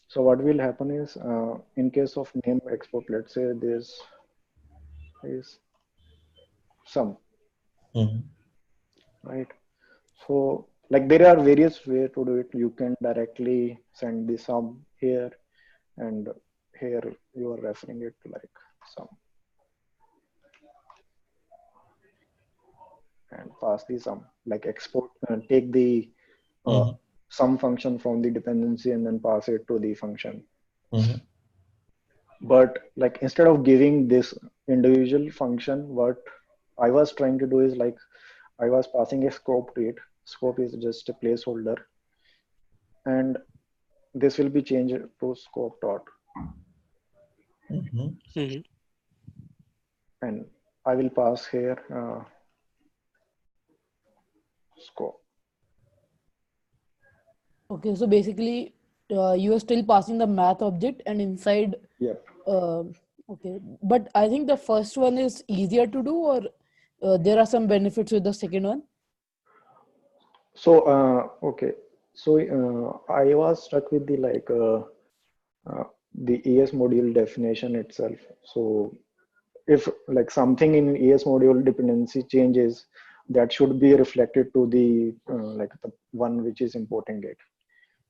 so what will happen is, in case of name export, let's say this is sum, Mhm. right? So like there are various ways to do it. You can directly send the sum here, and here you are referring it to like sum, and pass the sum, like export, take the uh, Mhm. sum function from the dependency and then pass it to the function. Mhm. But like instead of giving this individual function, what I was trying to do is like I was passing a scope to it. Scope is just a placeholder, and this will be changed to scope dot, Mhm. and I will pass here scope. Okay, so basically, you are still passing the math object and inside. Yep. Okay, but I think the first one is easier to do, or there are some benefits with the second one. So okay, so I was stuck with uh, the ES module definition itself. So if like something in ES module dependency changes, that should be reflected to the like the one which is importing it.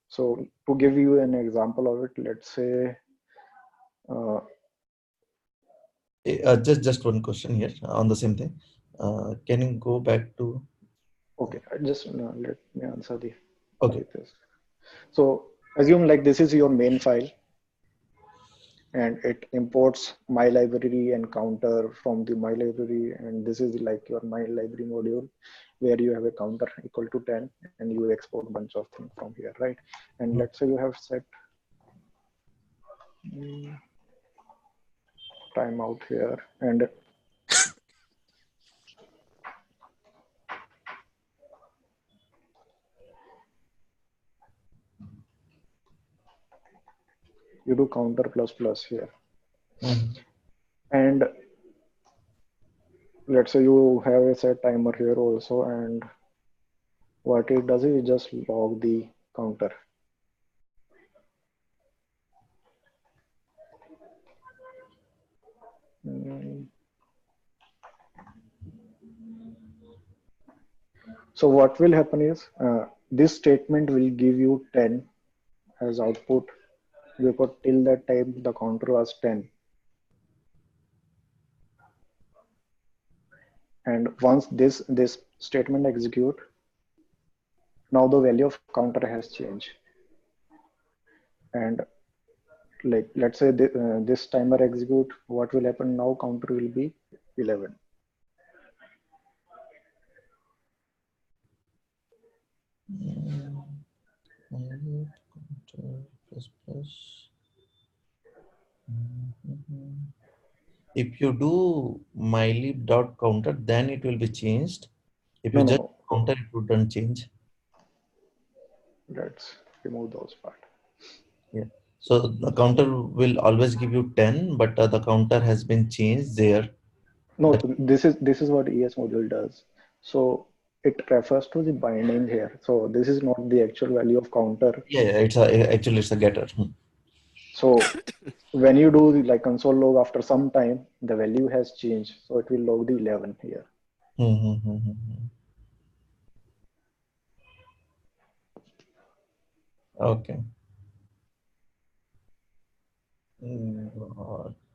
So to give you an example of it, let's say uh, Just one question here on the same thing. Can you go back to? okay, I just let me answer the Okay. this. So assume like this is your main file, and it imports my library and counter from the my library, and this is like your my library module where you have a counter equal to 10, and you export bunch of things from here, right? And let's say you have set timeout here, and you do counter plus plus here, Mhm. and let's say you have a set timer here also, and what it does is just log the counter. Mm, So what will happen is this statement will give you 10 as output because till that time the counter was 10. And once this statement execute, now the value of counter has changed. And like let's say this timer execute, what will happen now? Counter will be 11. If you do mylib.counter, then it will be changed. If you No, no, just no. counter, it wouldn't change. Let's remove those part. Yeah. So the counter will always give you 10, but the counter has been changed there. No, this is what ES module does. So it refers to the binding here. So this is not the actual value of counter. Yeah, actually it's a getter. So when you do the like console log after some time, the value has changed. So it will log the 11 here. Okay.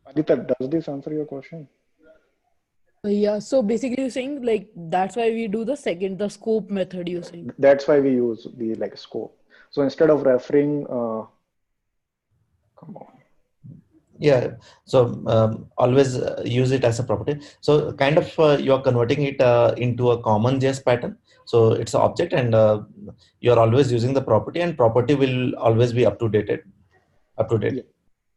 Aditya, does this answer your question? Yeah, so basically you're saying like that's why we do the scope method you're saying. That's why we use the like scope. So instead of referring, come on. Yeah, so always use it as a property. So kind of you're converting it into a common JS pattern. So it's an object, and you're always using the property, and property will always be up to date. Yep.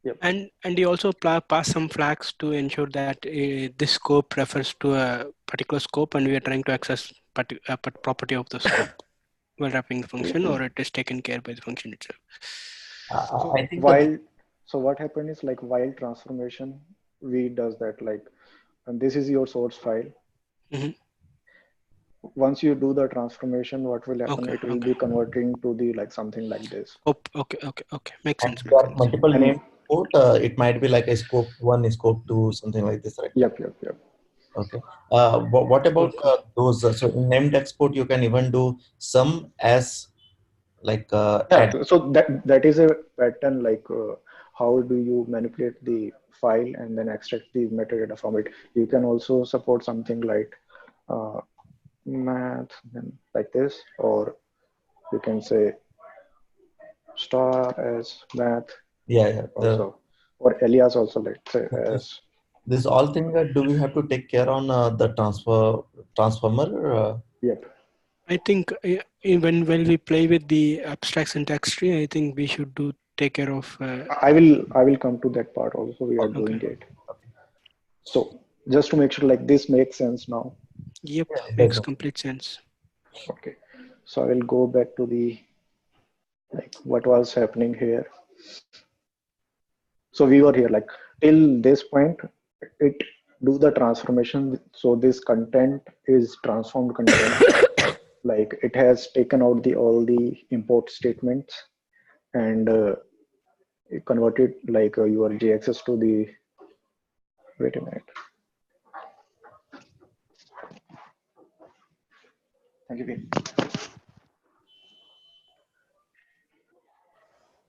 Yep. And you also pass some flags to ensure that this scope refers to a particular scope, and we are trying to access a property of the scope while wrapping the function, or it is taken care by the function itself. So I think that so what happened is like while transformation, we does that like, and this is your source file. Mm-hmm. Once you do the transformation, what will happen? Okay, It will okay. be converting to the like something like this. Oh, okay. Makes and sense. there Makes are sense. multiple And named code. It might be like a scope 1, scope 2, something like this, right? yep. Okay. What about Cool. those? So in named export, you can even do some as like Yeah, add. so that is a pattern like how do you manipulate the file and then extract the metadata from it. You can also support something like uh, math and like this, or you can say star as math Yeah. also, or alias also, let's say as. This all thing do we have to take care on the transformer? Yep. I think when we play with the abstract syntax tree, I think we should take care of. I will come to that part also. We are Okay. Okay. doing it. So just to make sure like this makes sense now. Yep, Yeah, it makes does. complete sense. Okay. So I will go back to the like what was happening here. So we were here like till this point, it do the transformation. So this content is transformed content. Like it has taken out the all the import statements and it converted like your JXS to the. Wait a minute. Thank you.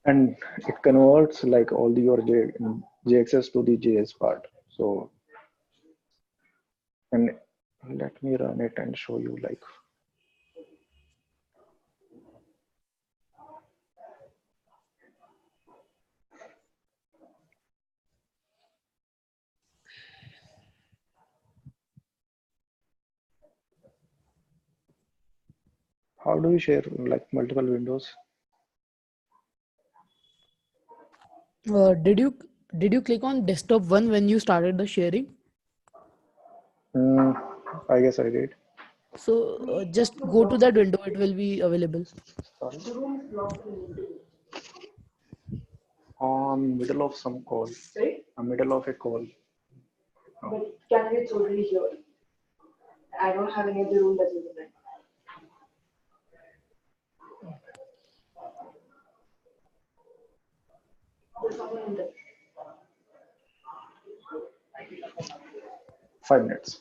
And it converts like all the your JXS to the JS part. So and let me run it and show you like how do we share like multiple windows. Did you click on desktop one when you started the sharing? Hmm, I guess I did. So just go to that window, it will be available. Sorry. On middle of some call. A middle of a call. But candidate's already here. I don't have any other room that is open. 5 minutes.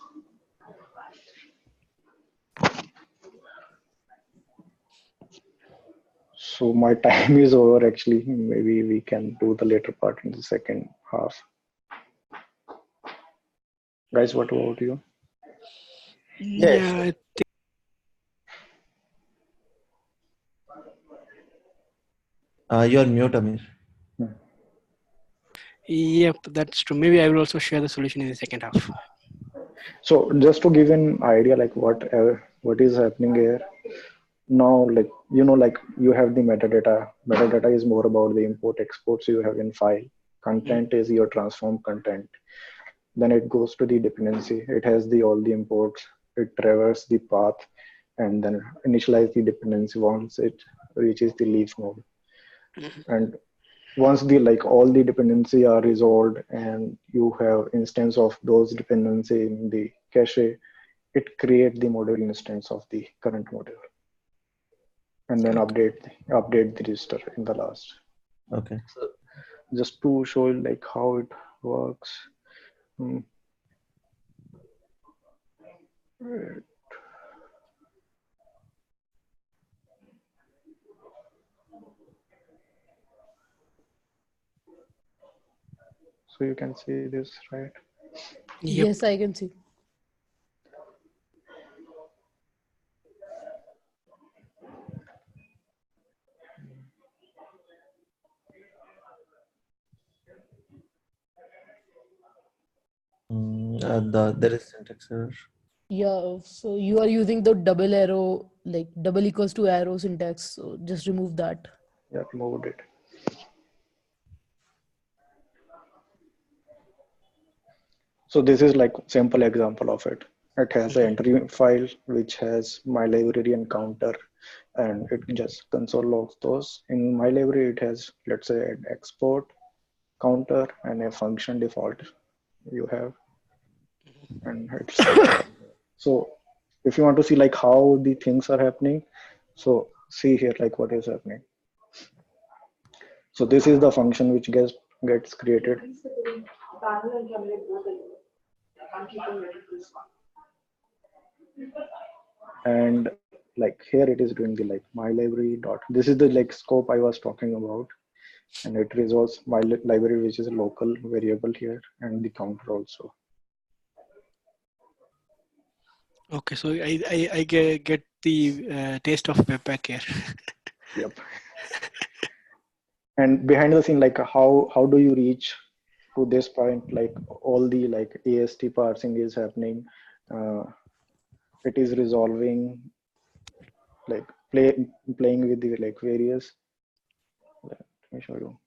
So my time is over actually. Maybe we can do the later part in the second half. Guys, what about you? Yes. Yeah, You're mute, Amir. yep, that's true. Maybe I will also share the solution in the second half. So just to give an idea, like what is happening here now, like like you have the metadata. Metadata is more about the import exports you have in file. Content is your transform content. Then it goes to the dependency. It has the all the imports. It traverses the path and then initialize the dependency once it reaches the leaf node. And once the all the dependency are resolved and you have instance of those dependency in the cache, it create the module instance of the current module and then Okay. update the register in the last. Okay. So just to show you like how it works. Hmm. Right. So you can see this, right? Yep. Yes, I can see. There is syntax error. Yeah, so you are using the double arrow, like double equals to arrow syntax. So just remove that. Yeah, moved it. So this is like simple example of it. It has an entry file which has my library and counter, and it just console logs those. In my library, it has, let's say, an export counter and a function default you have, and it's so if you want to see like how the things are happening, so see here like what is happening. So this is the function which gets created. And like here it is doing the like my library dot, this is the like scope I was talking about, and it resolves my library which is a local variable here and the counter also. Okay, so I get the taste of Webpack here. Yep. And behind the scene, like how do you reach to this point? Like all the like AST parsing is happening. uh, it is resolving, like playing with the like various, let me show you.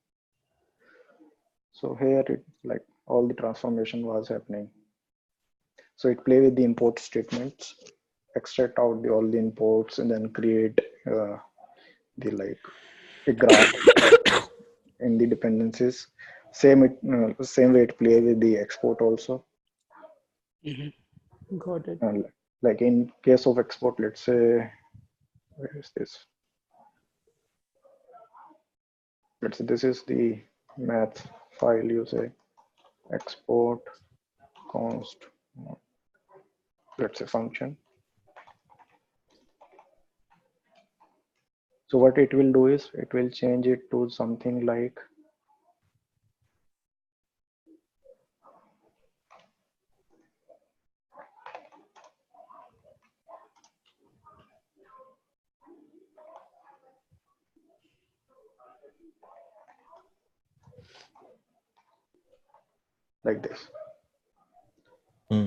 So here it like all the transformation was happening. So it play with the import statements, extract out all the imports, and then create the like a graph in the dependencies. Same way it play with the export also. Mhm. Got it. And like in case of export, let's say, where is this? Let's say this is the math file. You say export const, let's say function. So what it will do is it will change it to something like this.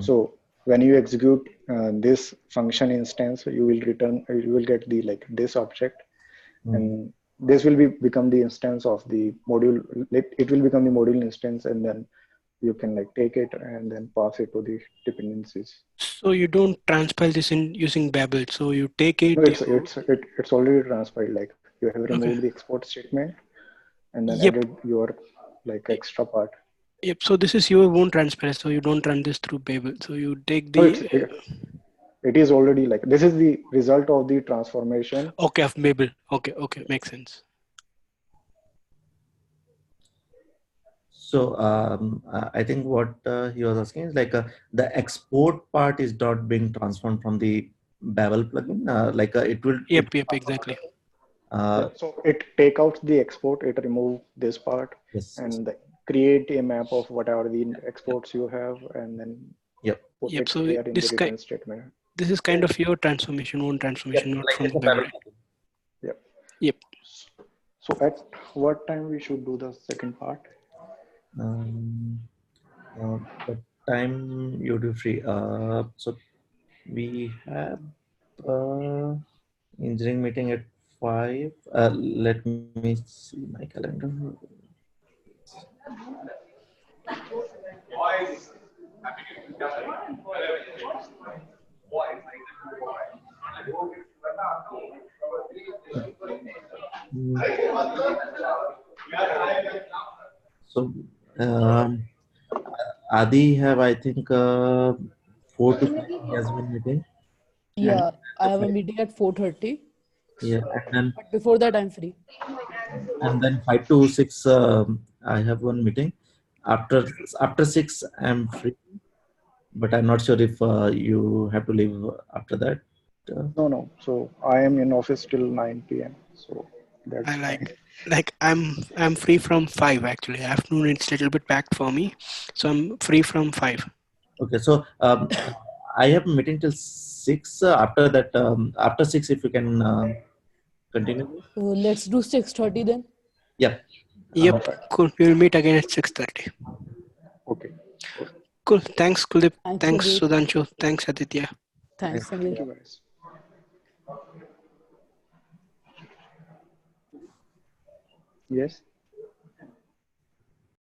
So when you execute this function instance, you will return, you will get the like this object, and this will become the instance of the module. It will become the module instance, and then you can like take it and then pass it to the dependencies. So you don't transpile this in using Babel. So you take No, it. it's already transferred. Like you have Okay. removed the export statement and then Yep. added your like extra part. Yep. So this is your own transparency. So you don't run this through Babel. So you take No, the it is already like this is the result of the transformation. okay of Babel. Okay. Okay. Makes sense. So I think what he was asking is like the export part is not being transformed from the Babel plugin. It will. Yep. Yep. Exactly. So it take out the export, it remove this part, Yes. and create a map of what are the exports you have, and then Yep. put Yep. it So there in the return statement. this is kind of your transformation, own Yep. transformation, not Like from it's the a background. fabric. Yep. Yep. So at what time we should do the second part? The time you do free. So we have engineering meeting at 5. Let me see my calendar. Mm, So um, Adi have, I think, 4 to 5 he has been meeting, and Yeah, I have a five, meeting at 4:30. yeah, So, and but before that, I'm free. then 5 to 6 I have one meeting. After 6 I'm free, but I'm not sure if you have to leave after that. Uh, No. So I am in office till 9 p.m. So I that's fine. I'm free from 5 actually. Afternoon it's a little bit packed for me, so I'm free from 5. okay, so I have a meeting till 6. After that, after 6, if you can continue this. Let's do 6:30 then. Yeah. Yep. Fine. Cool. We will meet again at 6:30. Okay. Cool. Thanks, Kuldeep. Thanks, Thanks, Kuldeep. Sudhanshu. Thanks, Aditya. Thanks, Thank Samir. you guys. Yes.